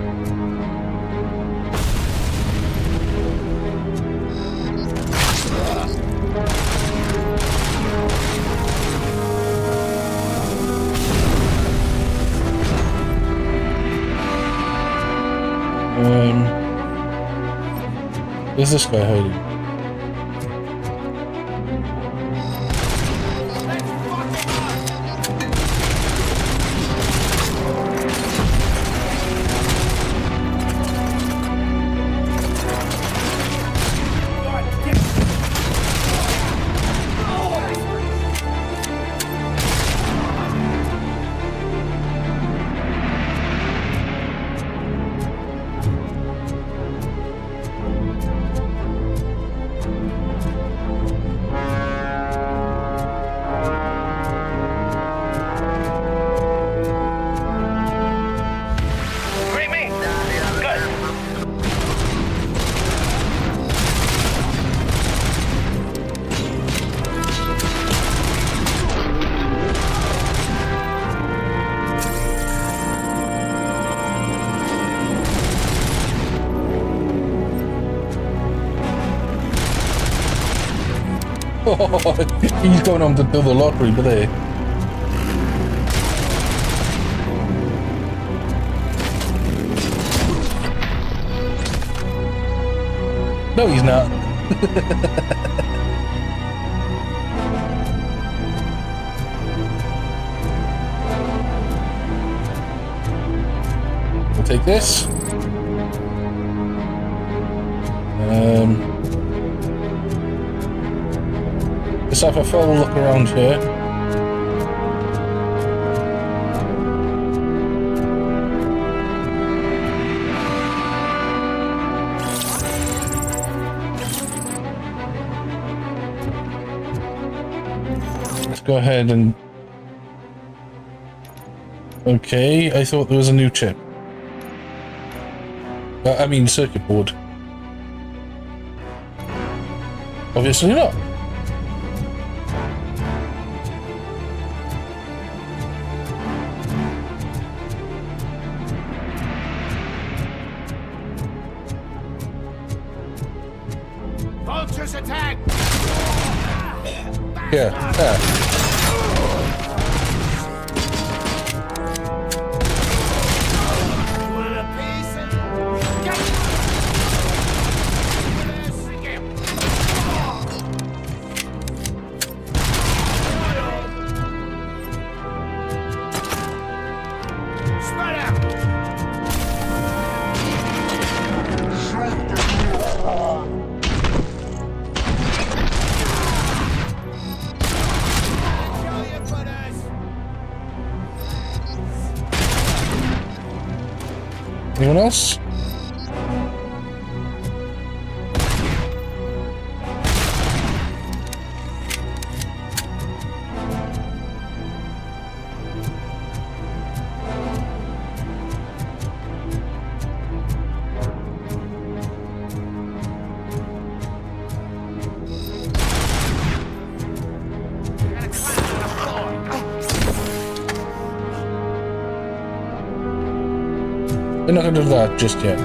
Where's this guy hiding? He's going on to do the lottery, but there. No, he's not. We'll take this. Let's have a full look around here. Let's go ahead and... Okay, I thought there was a new chip. I mean circuit board. Obviously not. Vultures attack! Yeah, there. Anyone else? We're not going to do that just yet.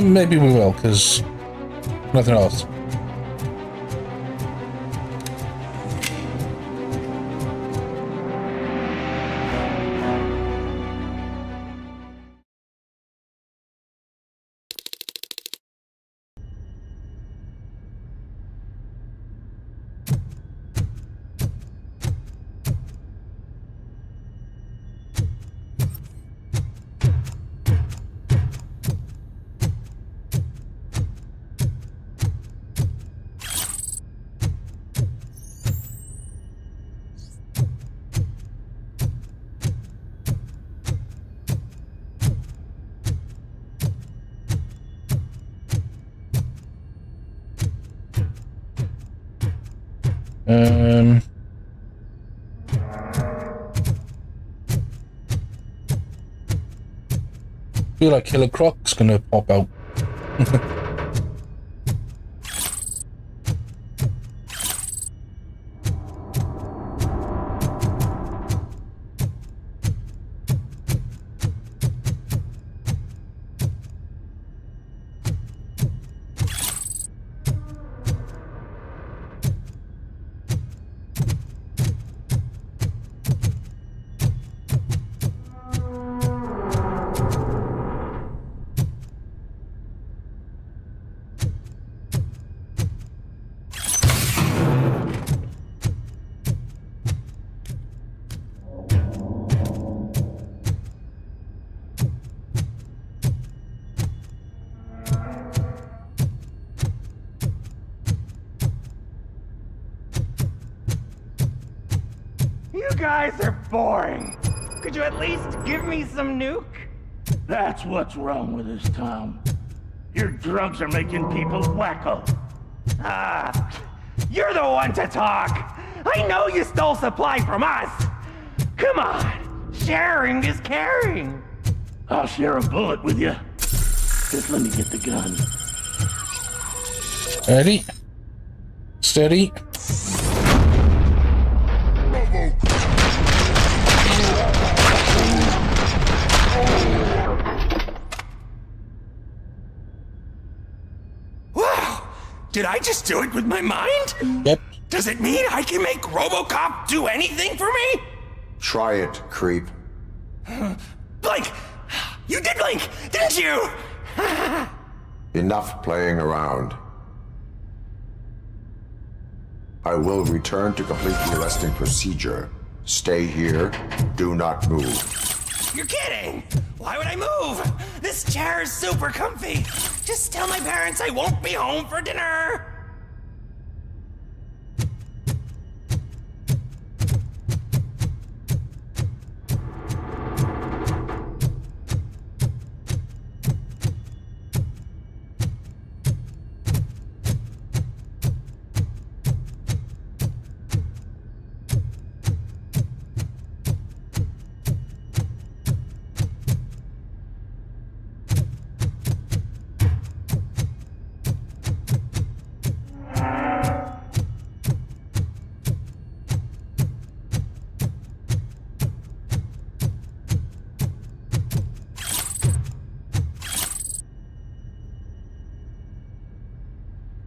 Maybe we will, because nothing else. Feel like Killer Croc's gonna pop out. You guys are boring. Could you at least give me some nuke? That's what's wrong with this town. Your drugs are making people wacko. Ah, you're the one to talk. I know you stole supply from us. Come on, sharing is caring. I'll share a bullet with you. Just let me get the gun. Ready? Steady. Wow! Did I just do it with my mind? Yep. Does it mean I can make Robocop do anything for me? Try it, creep. Blink! You did blink, didn't you? Enough playing around. I will return to complete the arresting procedure. Stay here. Do not move. You're kidding! Why would I move? This chair is super comfy. Just tell my parents I won't be home for dinner.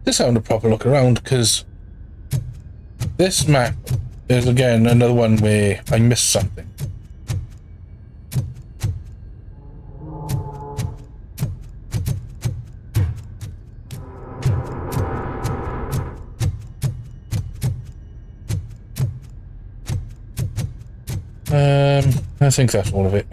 Just having a proper look around, because this map is again another one where I missed something. I think that's all of it.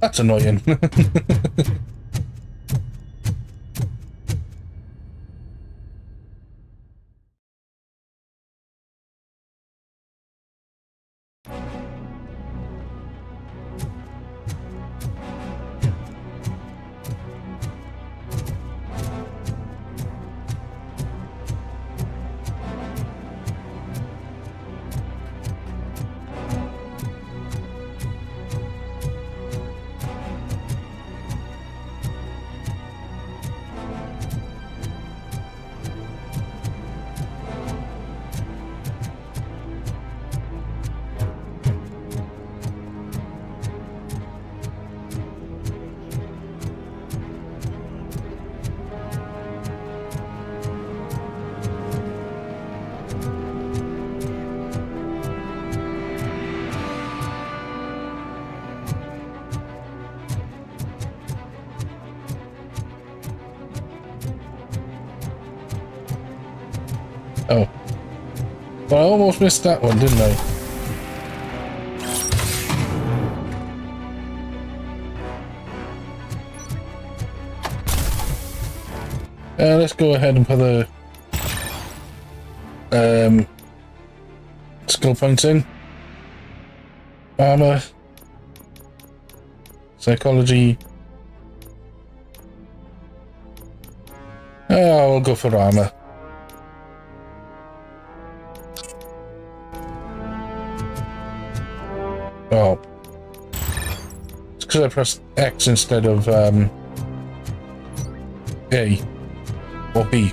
That's annoying. Oh. Well, I almost missed that one, didn't I? Let's go ahead and put the skill points in. Armor. Psychology. Oh, I'll go for armor. Oh. It's because I pressed X instead of A or B.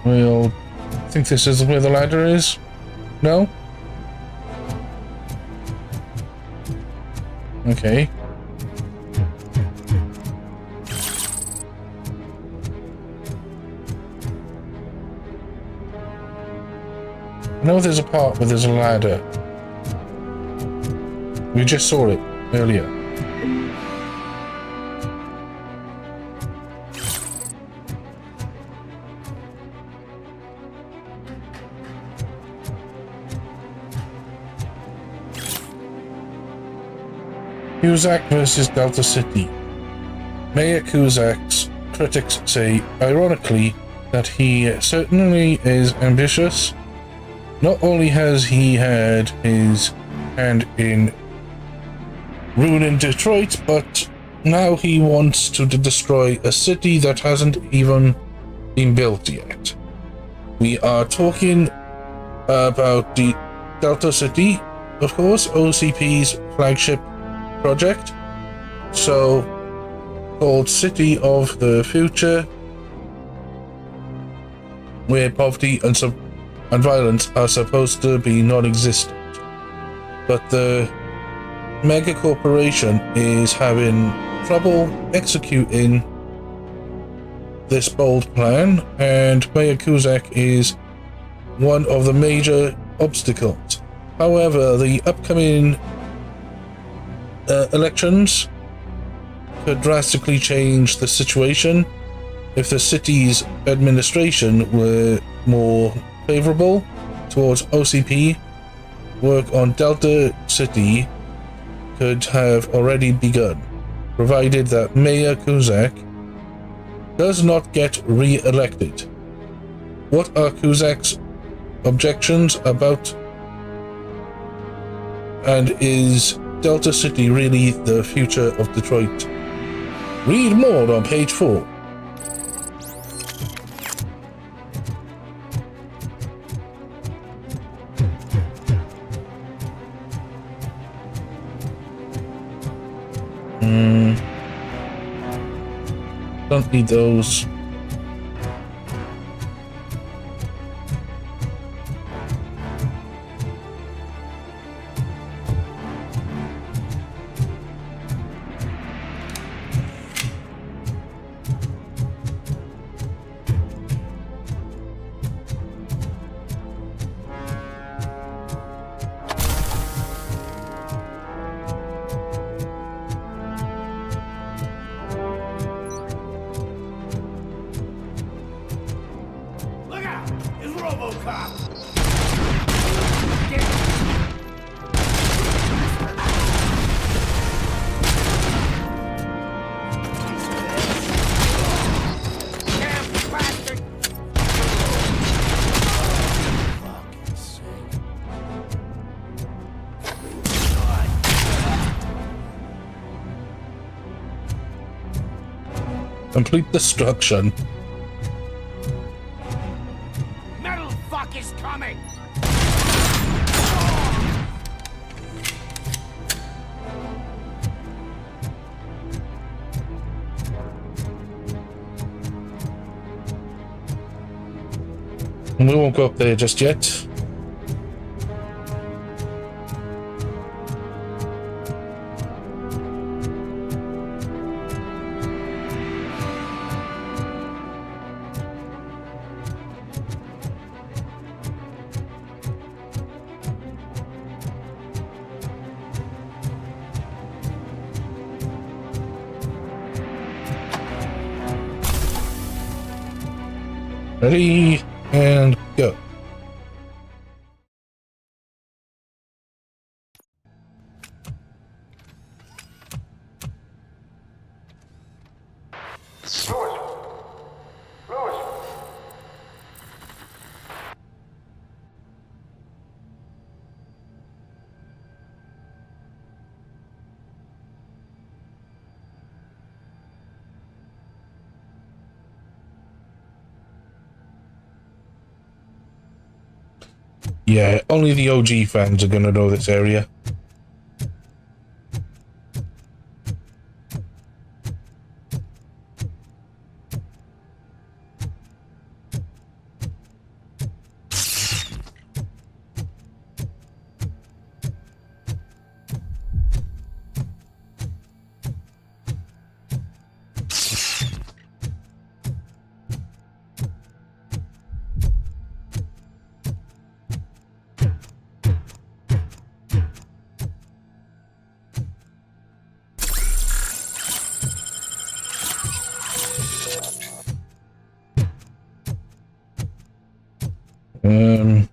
We'll think this is where the ladder is? No? Okay. I know there's a part where there's a ladder. We just saw it earlier. Cusack versus Delta City. Mayor Cusack's critics say, ironically, that he certainly is ambitious. Not only has he had his hand in ruining Detroit, but now he wants to destroy a city that hasn't even been built yet. We are talking about the Delta City, of course, OCP's flagship project, so called City of the Future, where poverty and violence are supposed to be non-existent. But the mega corporation is having trouble executing this bold plan, and Mayor Cusack is one of the major obstacles. However, the upcoming elections could drastically change the situation if the city's administration were more favorable towards OCP. Work on Delta City could have already begun, provided that Mayor Cusack does not get re-elected. What are Cusack's objections about, and is Delta City really the future of Detroit? Read more on page 4. Don't need those. Look out! It's Robocop! Complete destruction. Metal fuck is coming! We won't go up there just yet. Ready, and go. Yeah, only the OG fans are gonna know this area. Um,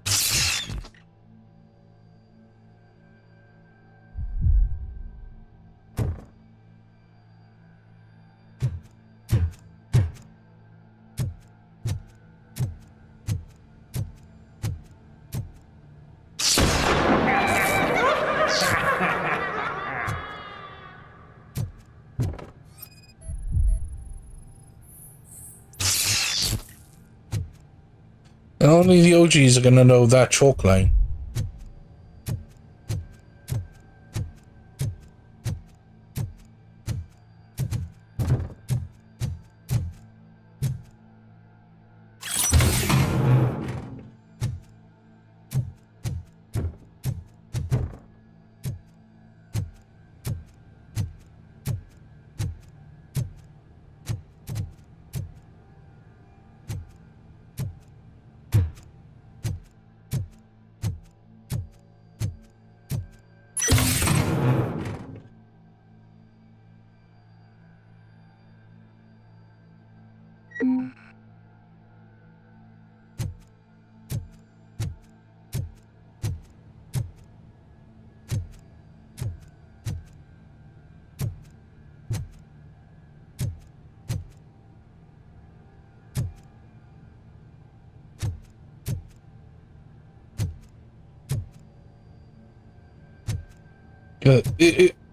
only the OGs are gonna know that chalk line.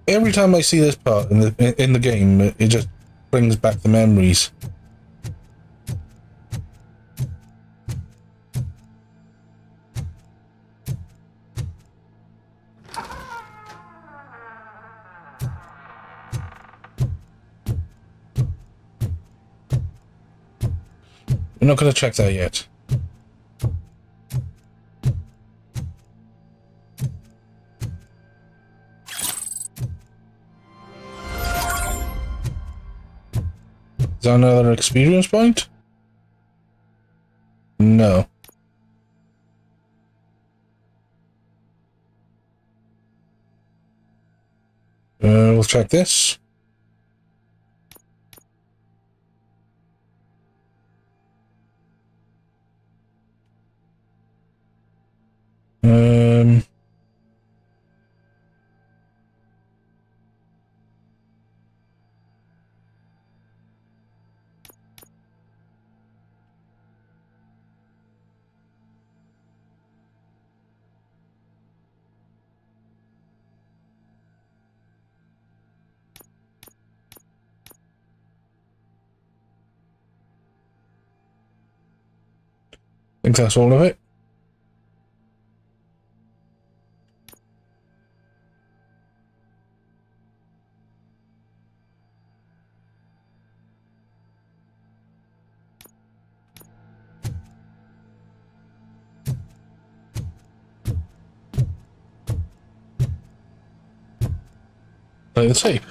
Every time I see this part in the game, it just brings back the memories. We're not going to check that yet. Is that another experience point? No. We'll check this. I think that's all of it. Play the tape.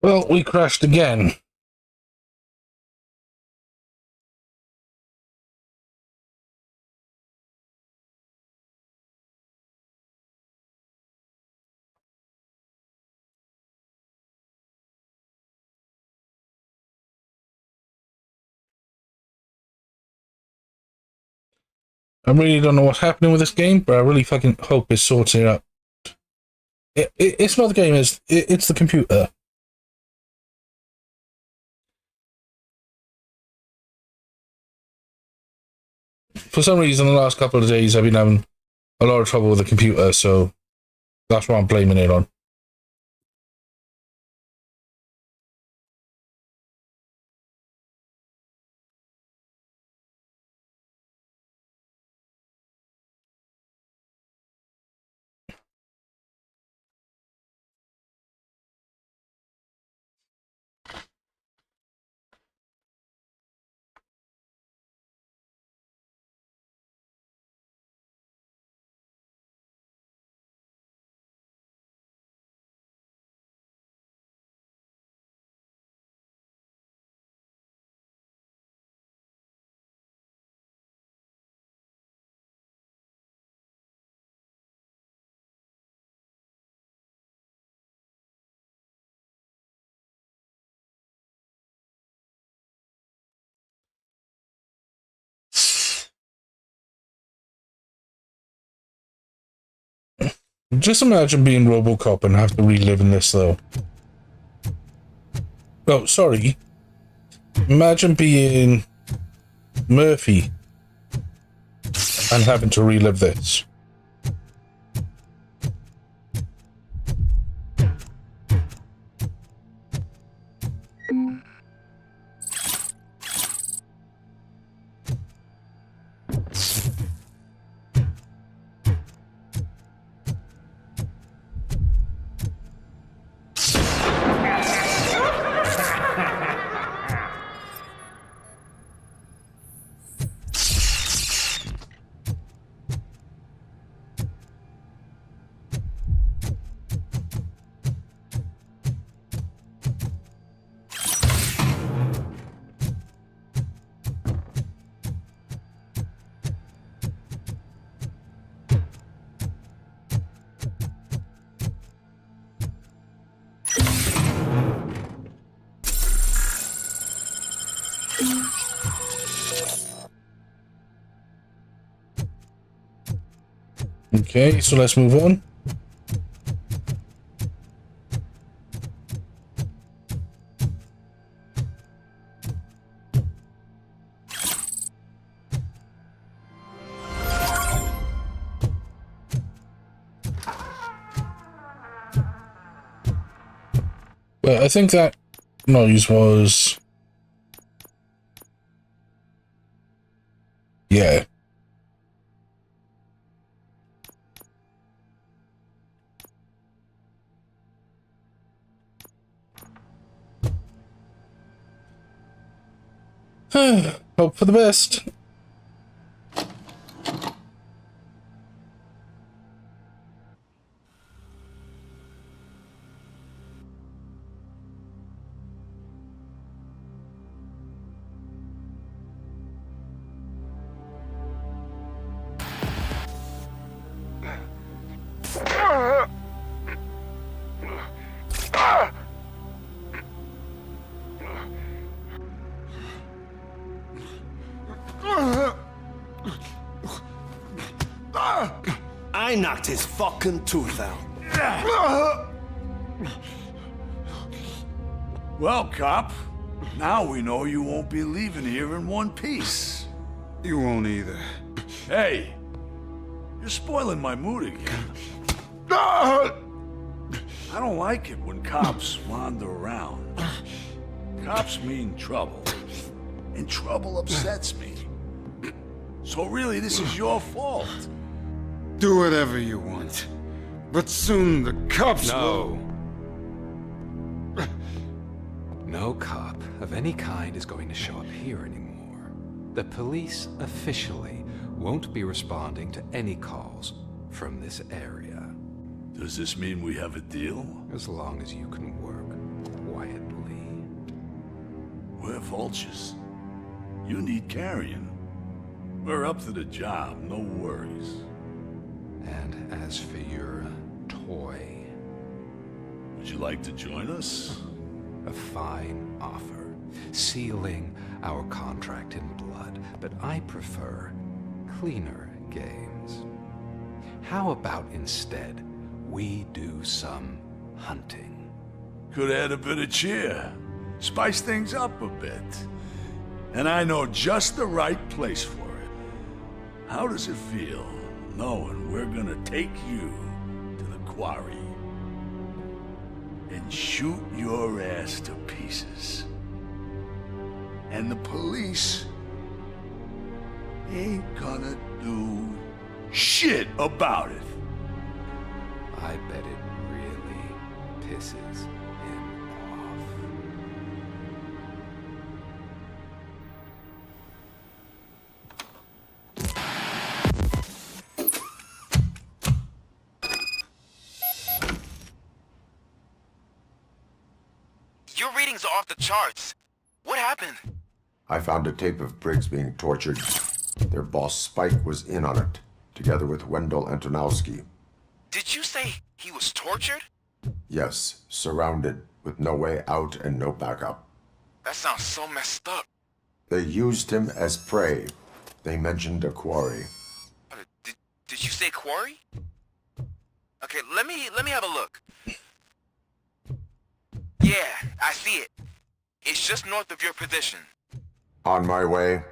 Well, we crashed again. I really don't know what's happening with this game, but I really fucking hope it sorts it out. It's not the game, it's the computer. For some reason, the last couple of days, I've been having a lot of trouble with the computer, so that's what I'm blaming it on. Just imagine being Robocop and have to relive in this, though. Oh, sorry. Imagine being Murphy and having to relive this. Okay, so let's move on. Well, I think that noise was... Yeah. Hope for the best. I knocked his fucking tooth out. Well, cop, now we know you won't be leaving here in one piece. You won't either. Hey, you're spoiling my mood again. I don't like it when cops wander around. Cops mean trouble, and trouble upsets me. So really, this is your fault. Do whatever you want, but soon the cops will... No cop of any kind is going to show up here anymore. The police officially won't be responding to any calls from this area. Does this mean we have a deal? As long as you can work quietly. We're vultures. You need carrying. We're up to the job, no worries. And as for your toy... Would you like to join us? A fine offer, sealing our contract in blood, but I prefer cleaner games. How about instead we do some hunting? Could add a bit of cheer, spice things up a bit. And I know just the right place for it. How does it feel knowing we're gonna take you to the quarry and shoot your ass to pieces? And the police ain't gonna do shit about it. I bet it really pisses him off. Your readings are off the charts. What happened? I found a tape of Briggs being tortured. Their boss Spike was in on it, together with Wendell Antonowski. Did you say he was tortured? Yes, surrounded, with no way out and no backup. That sounds so messed up. They used him as prey. They mentioned a quarry. Did you say quarry? Okay, let me have a look. Yeah, I see it. It's just north of your position. On my way.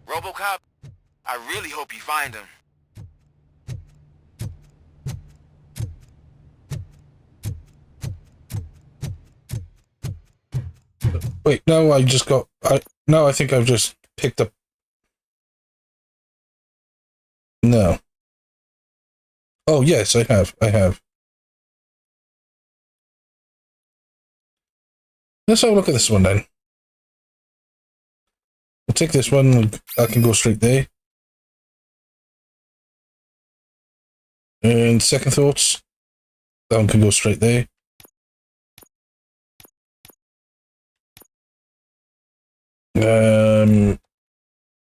Robocop, I really hope you find him. Wait, no, I think I've just picked up. No. Oh, yes, I have. Let's have a look at this one then. I'll take this one. I can go straight there. And second thoughts. That one can go straight there.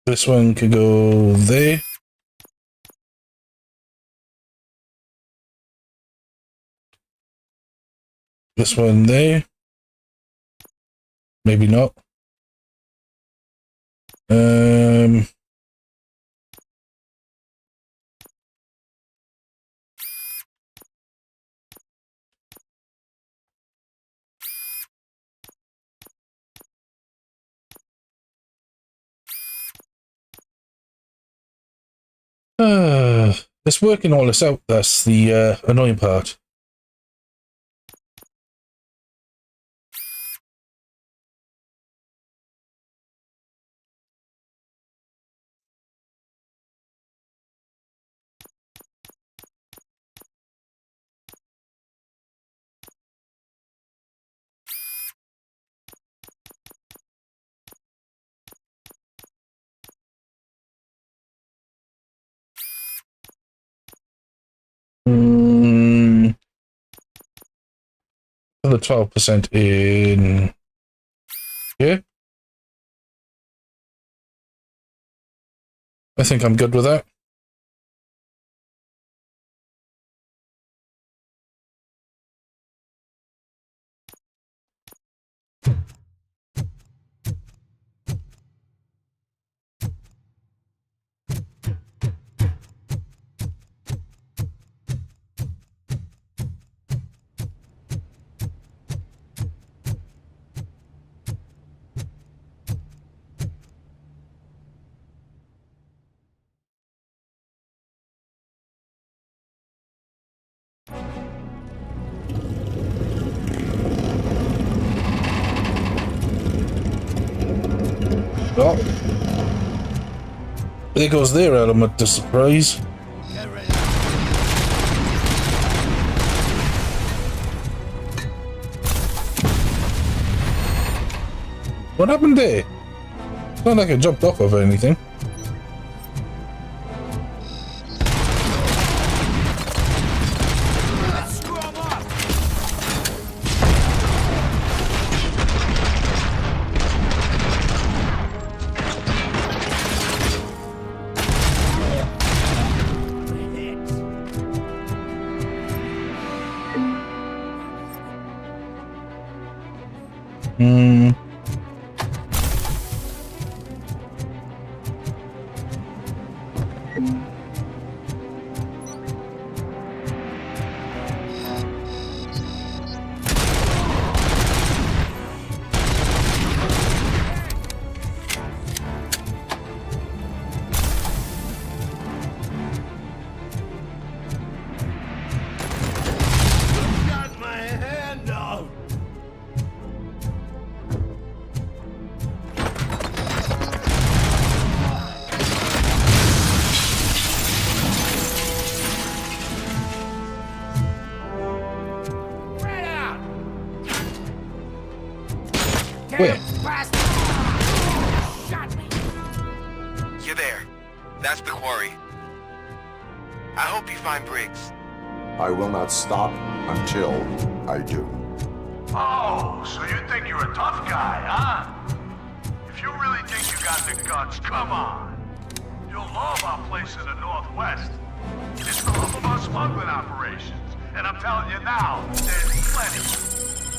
This one could go there. This one there. Maybe not. It's working all this out. That's the annoying part. Another 12% in here. I think I'm good with that. Oh. There goes their element of surprise. What happened there? It's not like I jumped off of anything. Hmm. Got my hand up. Where? You're there. That's the quarry. I hope you find Briggs. I will not stop until I do. Oh, so you think you're a tough guy, huh? If you really think you got the guts, come on. You'll love our place in the Northwest. It's the hub of our smuggling operations. And I'm telling you now, there's plenty.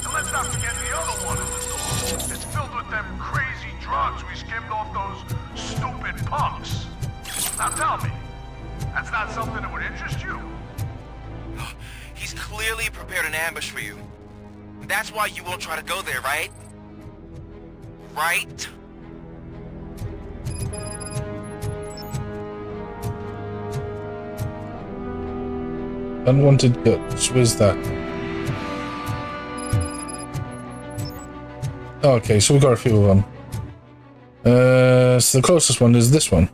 And let's not forget the other one in the north. It's filled with them crazy drugs we skimmed off those stupid punks. Now tell me, that's not something that would interest you? He's clearly prepared an ambush for you. That's why you won't try to go there, right? Right? Unwanted guts. Where's that? Oh, okay, so we got a few of them. So the closest one is this one.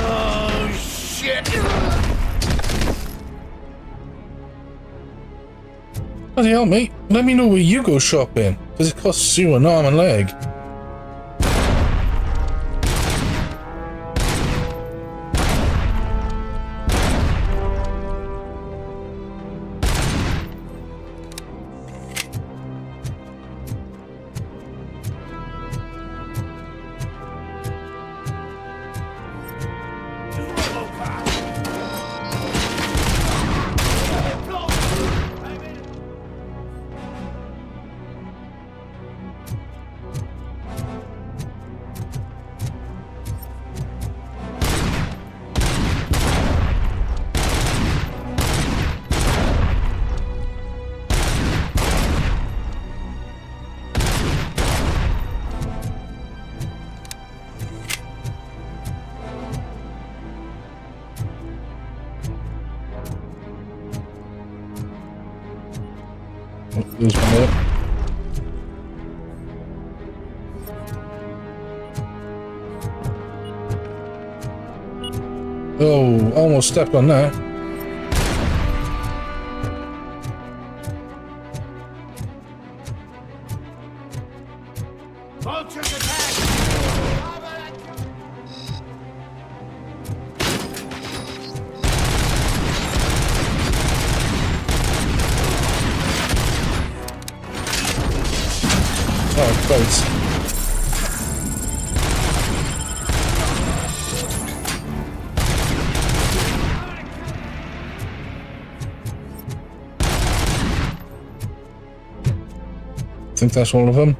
Oh, shit! Bloody hell, mate. Let me know where you go shopping, because it costs you an arm and leg. There's one there. Oh, almost stepped on that. Vultures attack! Oh, close. I think that's all of them.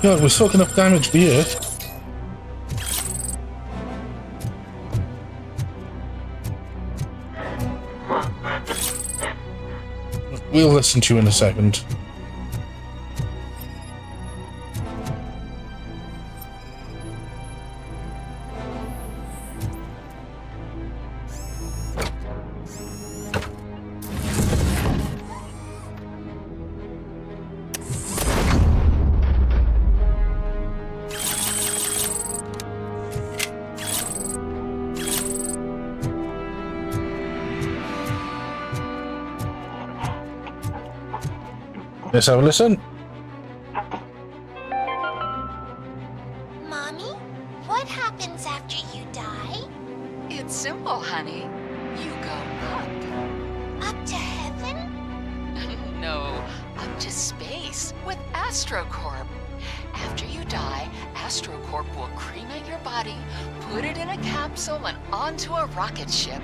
God, we're soaking enough damage for you. We'll listen to you in a second. Let's have a listen. Mommy, what happens after you die? It's simple, honey. You go up. Up to heaven? No, up to space with AstroCorp. After you die, AstroCorp will cremate your body, put it in a capsule and onto a rocket ship.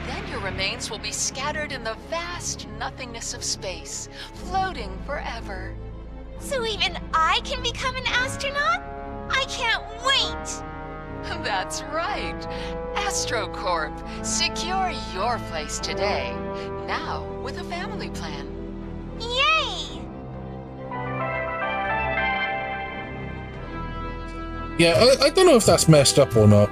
Then your remains will be scattered in the vast nothingness of space, floating forever. So even I can become an astronaut? I can't wait! That's right. AstroCorp. Secure your place today. Now with a family plan. Yay! Yeah, I don't know if that's messed up or not.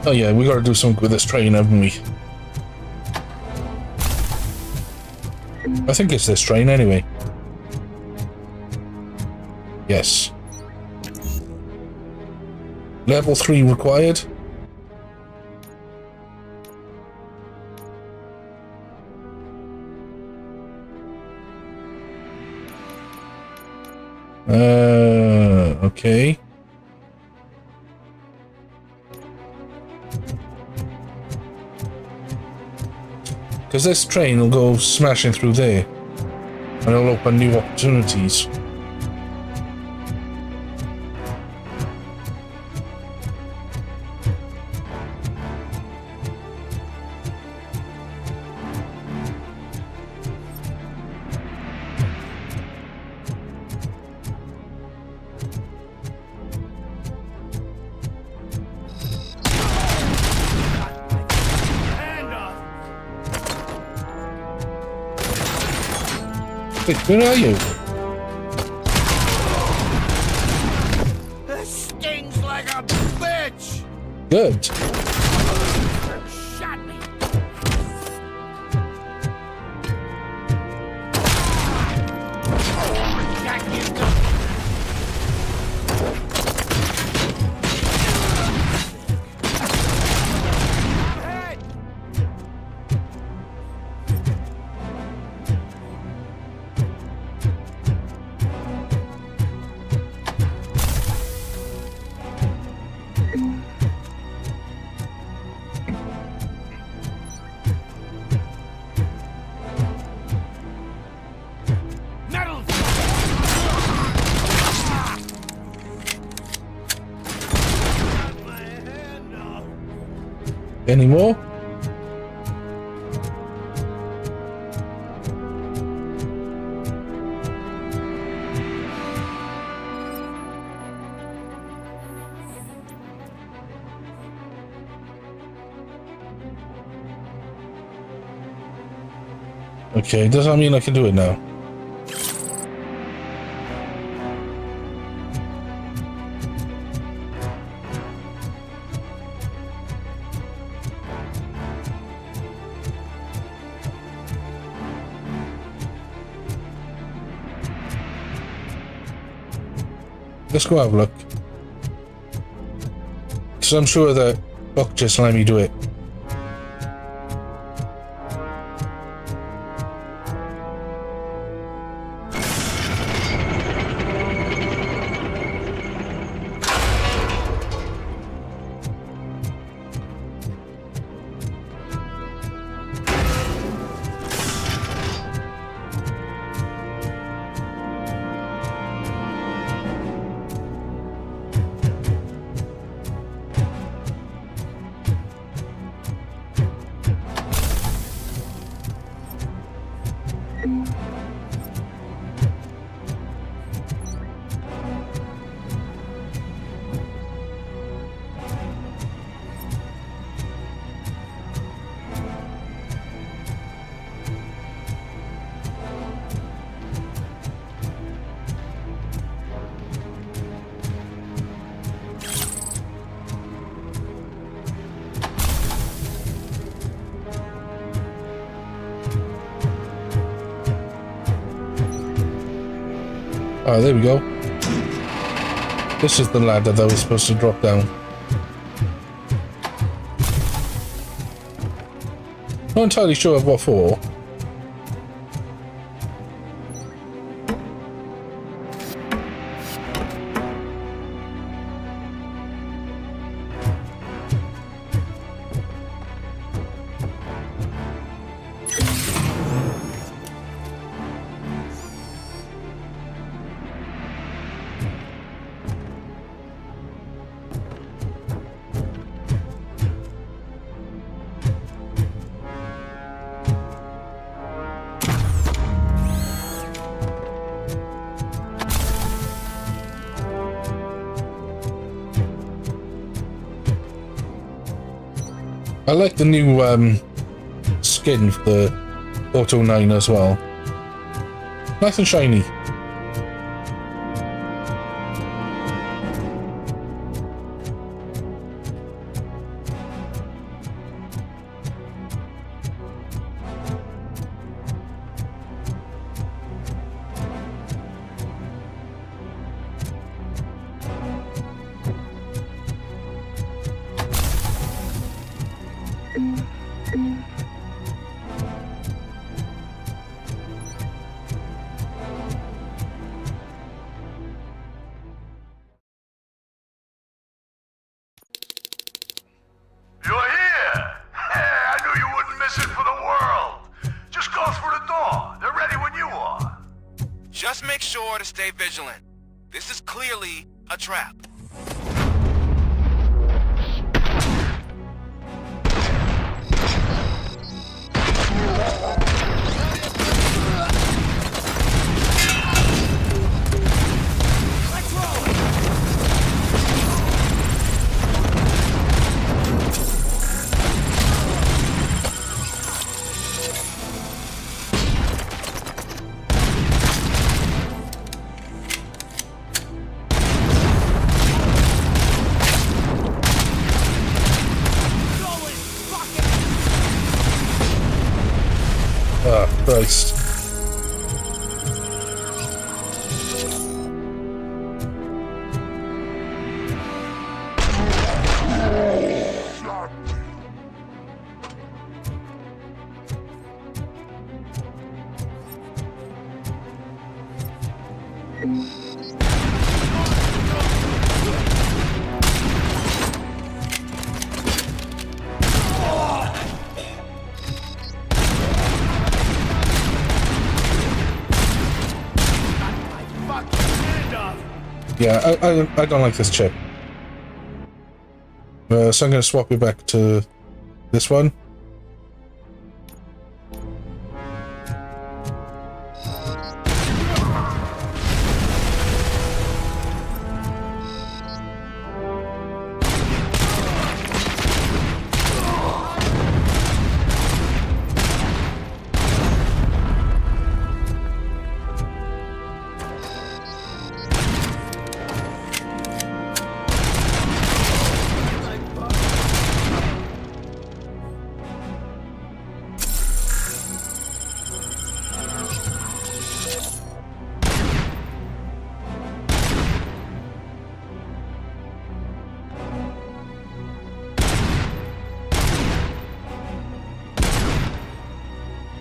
Oh yeah, we gotta do something with this train, haven't we? I think it's this train anyway. Yes. Level 3 required. Okay. Because this train will go smashing through there, and it'll open new opportunities. Wait, where are you? This stings like a bitch! Good. Shot me! Jack, you go! Any more? Okay, does that mean I can do it now? Let's go have a look. Because I'm sure that Buck just let me do it. Oh, there we go. This is the ladder that was supposed to drop down. Not entirely sure of what for. I like the new skin for the Auto 9 as well. Nice and shiny. Just make sure to stay vigilant. This is clearly a trap. Ah, Christ. Yeah, I don't like this chip. So I'm going to swap you back to this one.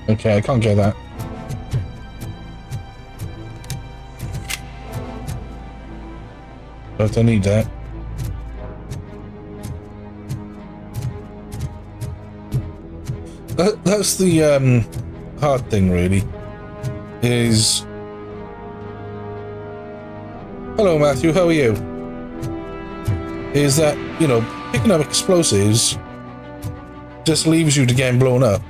Okay, I can't get that. But I need that. That's the hard thing, really. Is... Hello, Matthew, how are you? Is that, you know, picking up explosives just leaves you to getting blown up.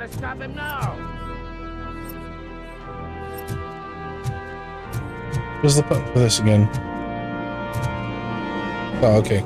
gotta stop him now. Where's the button for this again? Oh, okay.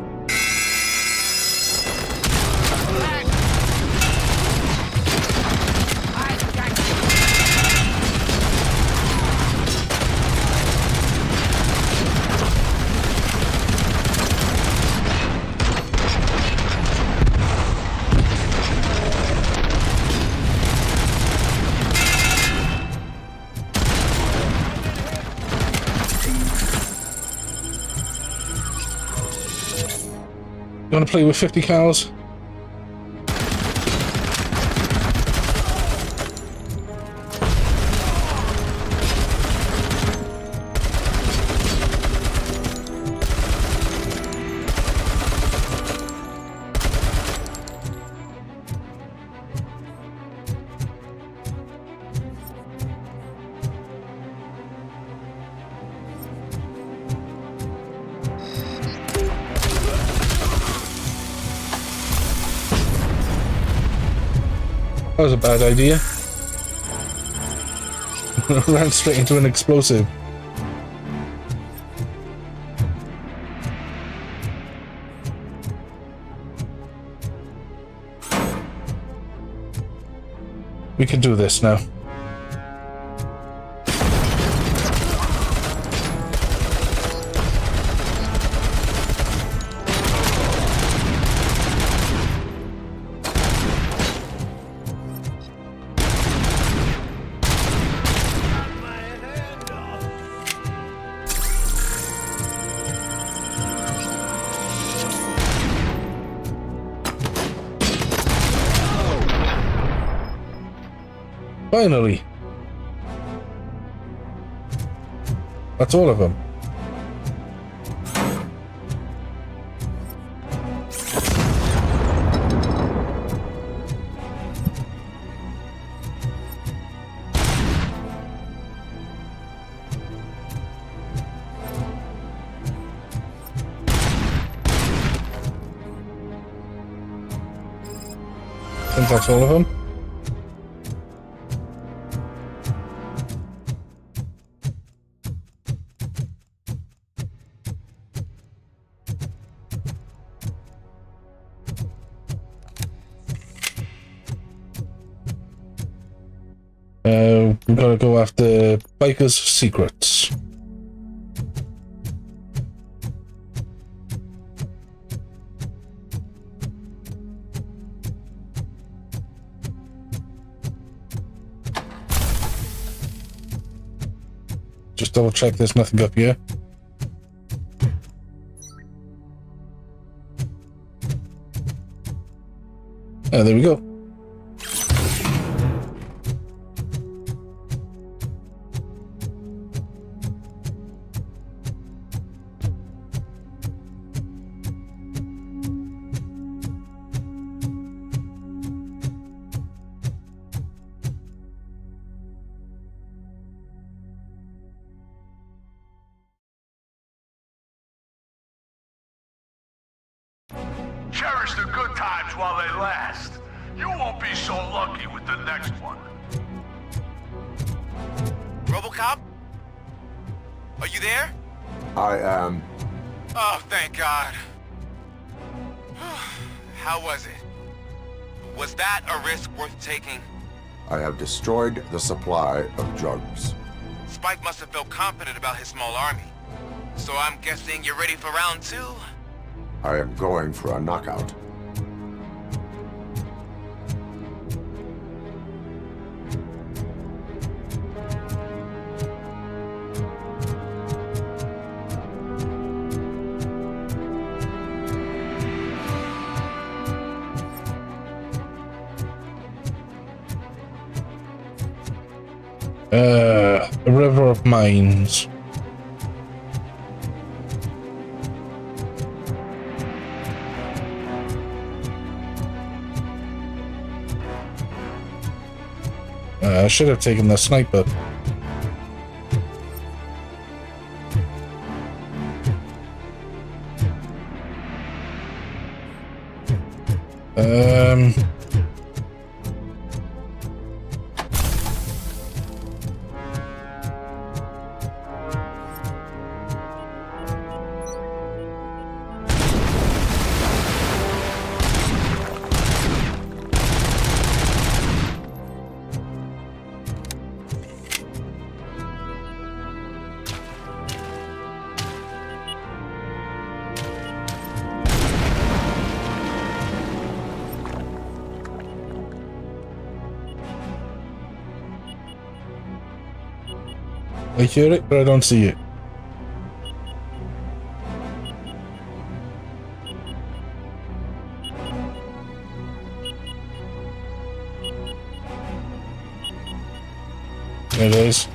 You want to play with 50 cals? That was a bad idea. Ran straight into an explosive. We can do this now. Finally! That's all of them. I think that's all of them. We've got to go after Biker's secrets. Just double check there's nothing up here. Oh, there we go. Cherish the good times while they last. You won't be so lucky with the next one. Robocop? Are you there? I am. Oh, thank God. How was it? Was that a risk worth taking? I have destroyed the supply of drugs. Spike must have felt confident about his small army. So I'm guessing you're ready for round 2? I am going for a knockout. A river of mines. I should have taken the sniper. I hear it, but I don't see it. There it is.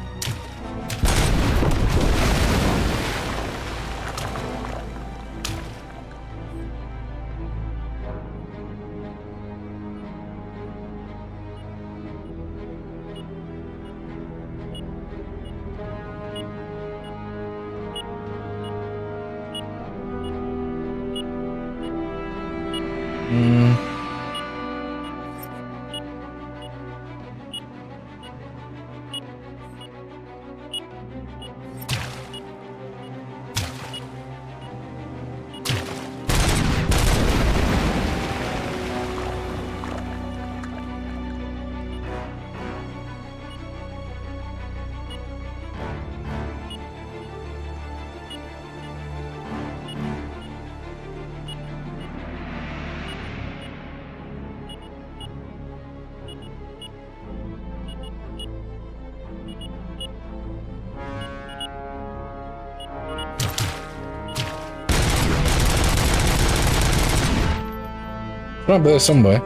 Right there somewhere.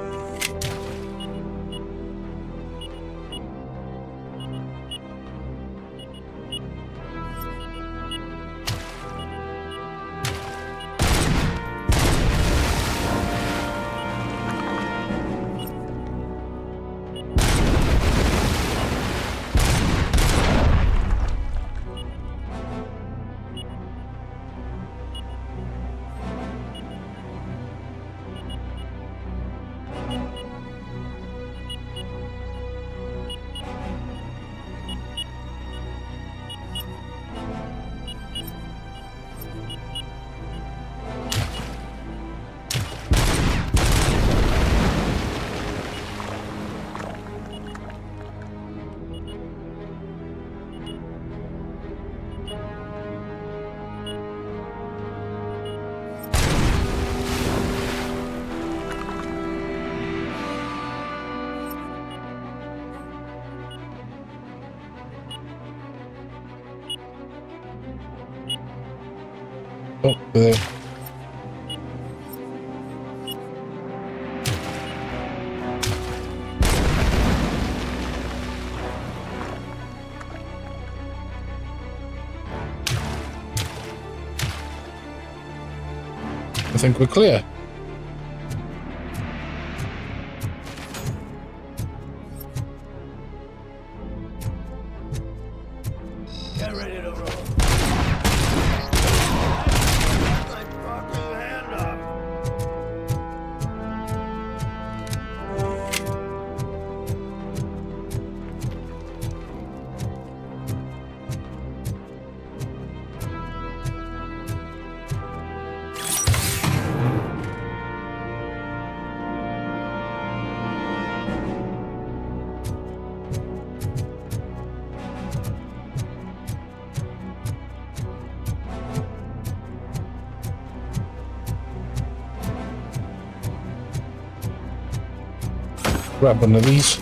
Oh, there. I think we're clear. Get ready to roll. Grab one of these.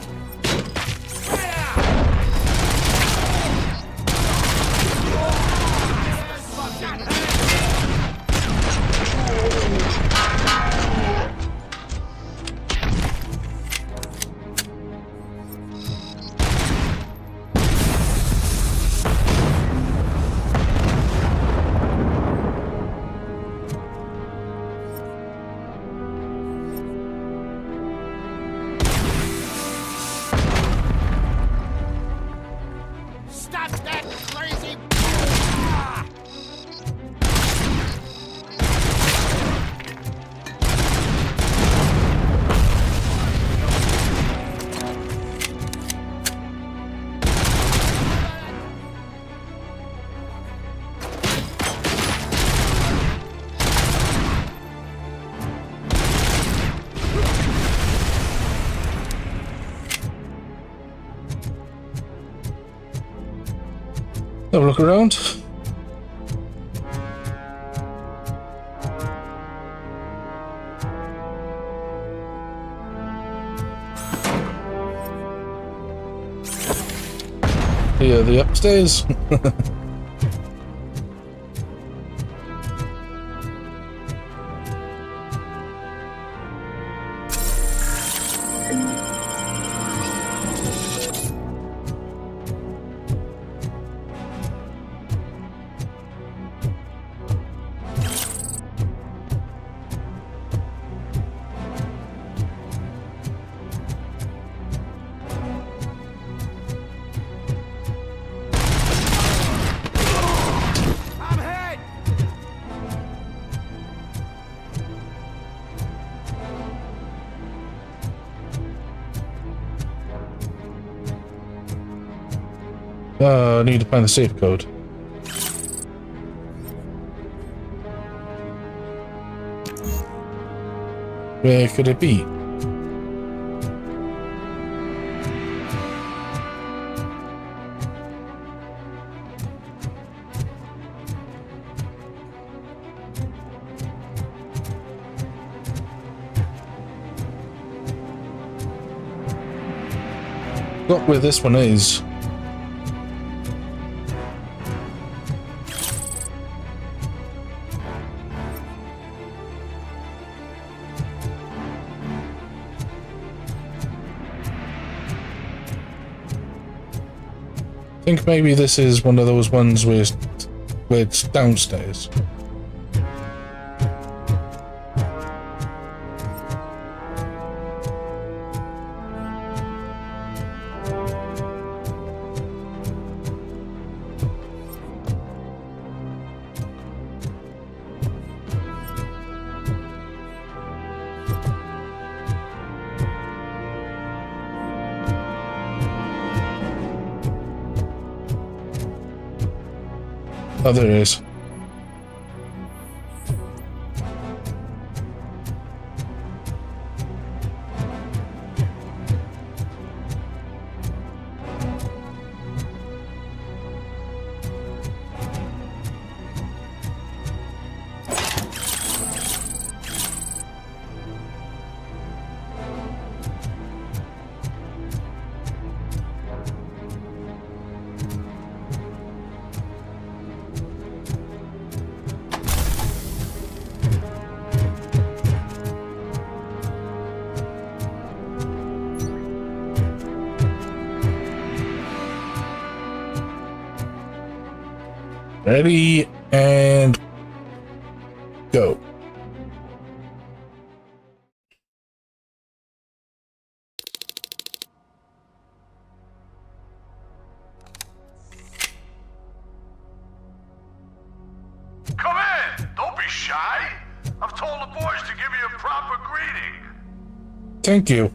Have a look around. clear the upstairs. I need to find the safe code. Where could it be? Got where this one is. I think maybe this is one of those ones where it's downstairs. Oh, there it is. Ready and go. Come in! Don't be shy! I've told the boys to give you a proper greeting. Thank you.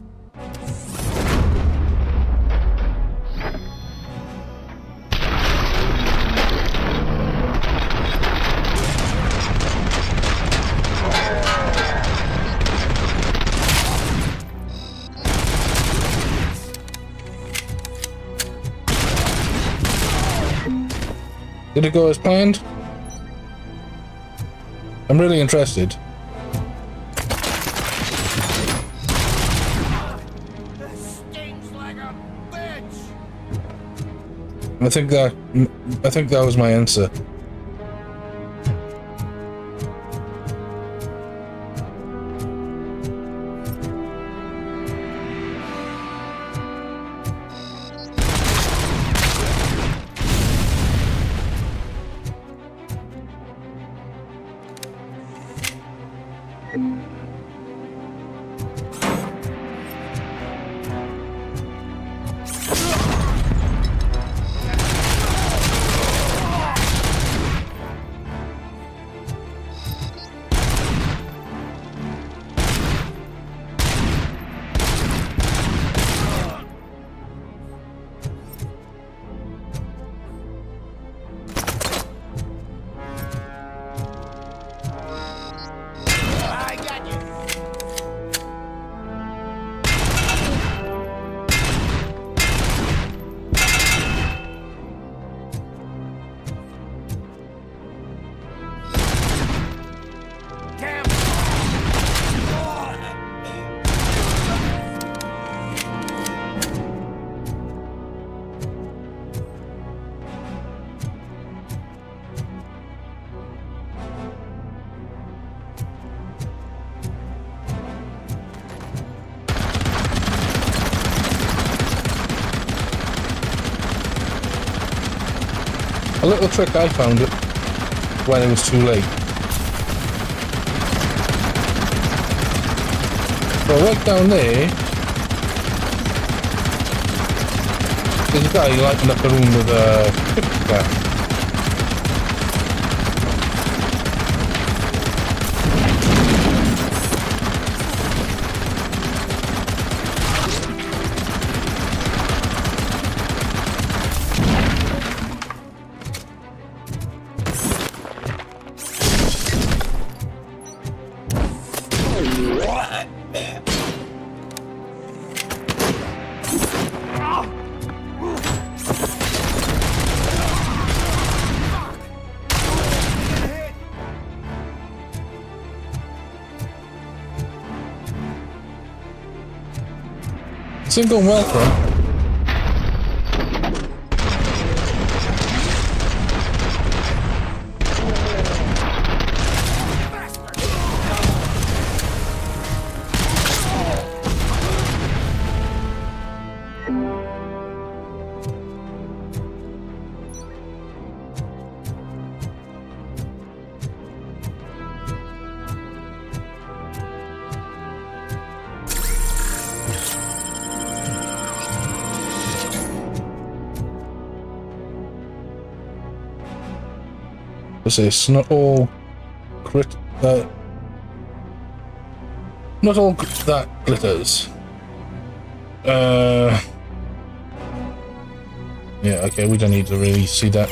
Did it go as planned? I'm really interested. I think that was my answer. I got A little trick I found it when it was too late. So right down there, there's a guy lighting up the room with a cryptic gas. This ain't going well for him. It's not all not all that glitters. Yeah, okay, we don't need to really see that.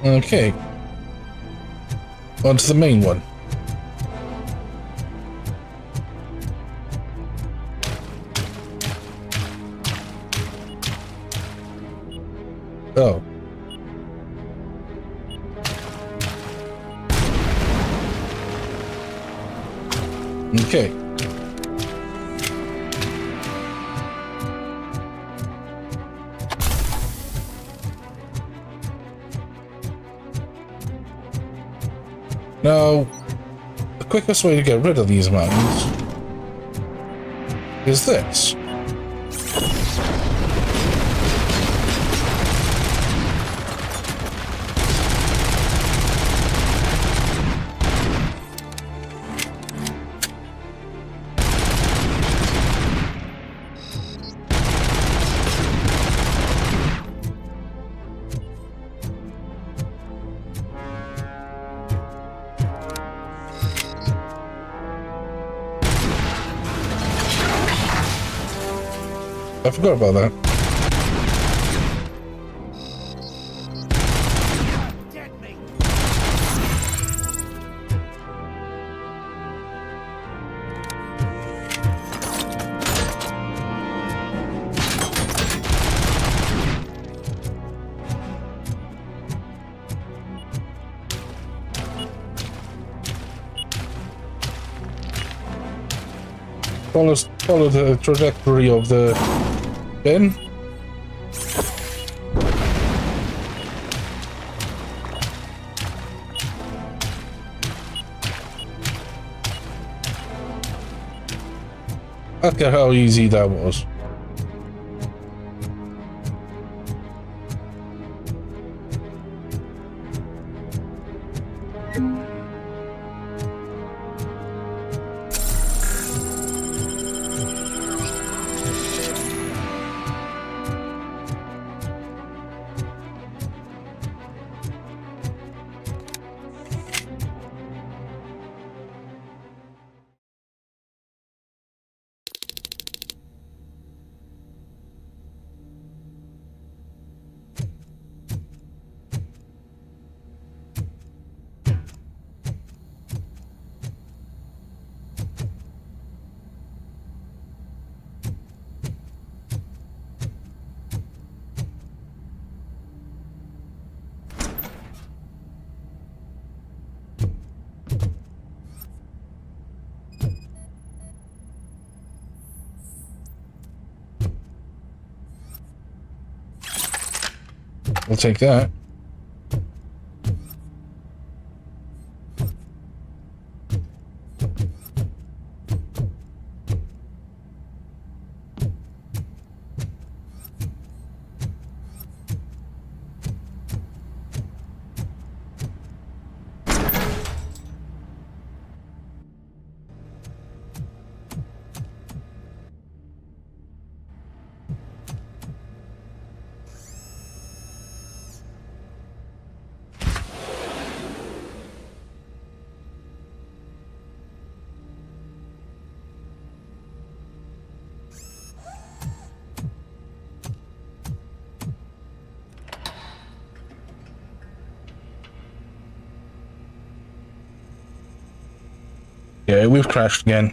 Okay. On to the main one. Oh. Okay. Now, the quickest way to get rid of these mountains is this. I forgot about that. Follow the trajectory of the bin. Look at how easy that was. I'll take that. Yeah, we've crashed again.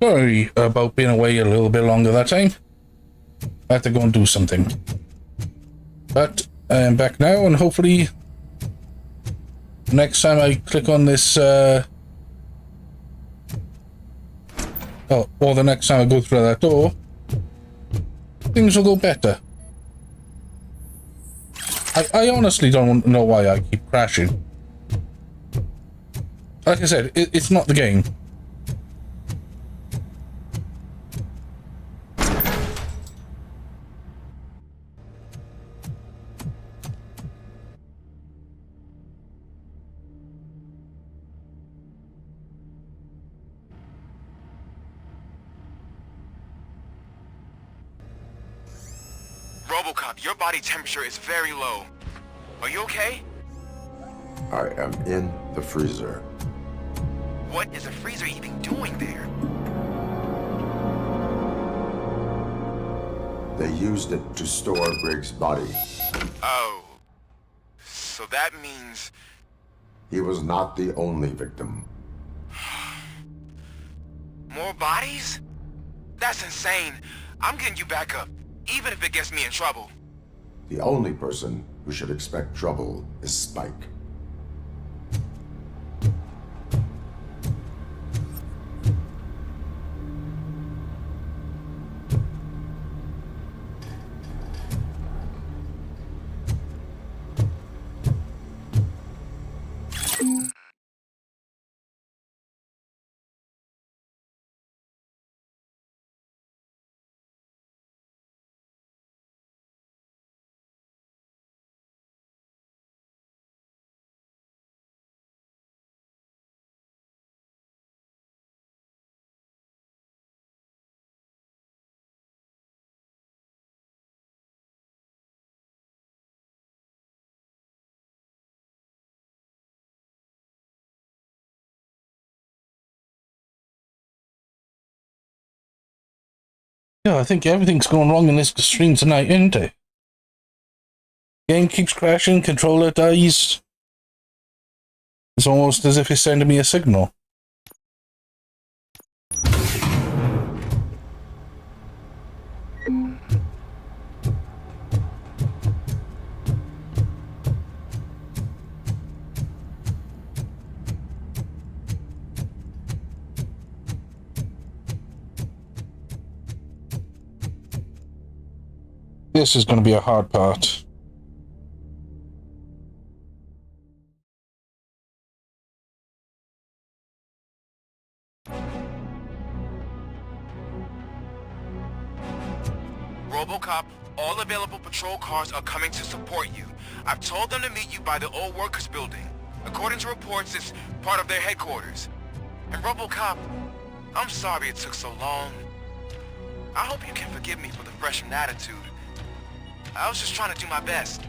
Sorry about being away a little bit longer that time. I had to go and do something. But I am back now, and hopefully next time I click on this, or the next time I go through that door, things will go better. I honestly don't know why I keep crashing. Like I said, it's not the game. Robocop, your body temperature is very low. Are you okay? I am in the freezer. What is a freezer even doing there? They used it to store Briggs' body. Oh. So that means... He was not the only victim. More bodies? That's insane. I'm getting you back up, even if it gets me in trouble. The only person who should expect trouble is Spike. Yeah, I think everything's going wrong in this stream tonight, isn't it? Game keeps crashing, controller dies. It's almost as if it's sending me a signal. This is going to be a hard part. Robocop, all available patrol cars are coming to support you. I've told them to meet you by the old workers building. According to reports, it's part of their headquarters. And Robocop, I'm sorry it took so long. I hope you can forgive me for the freshman attitude. I was just trying to do my best.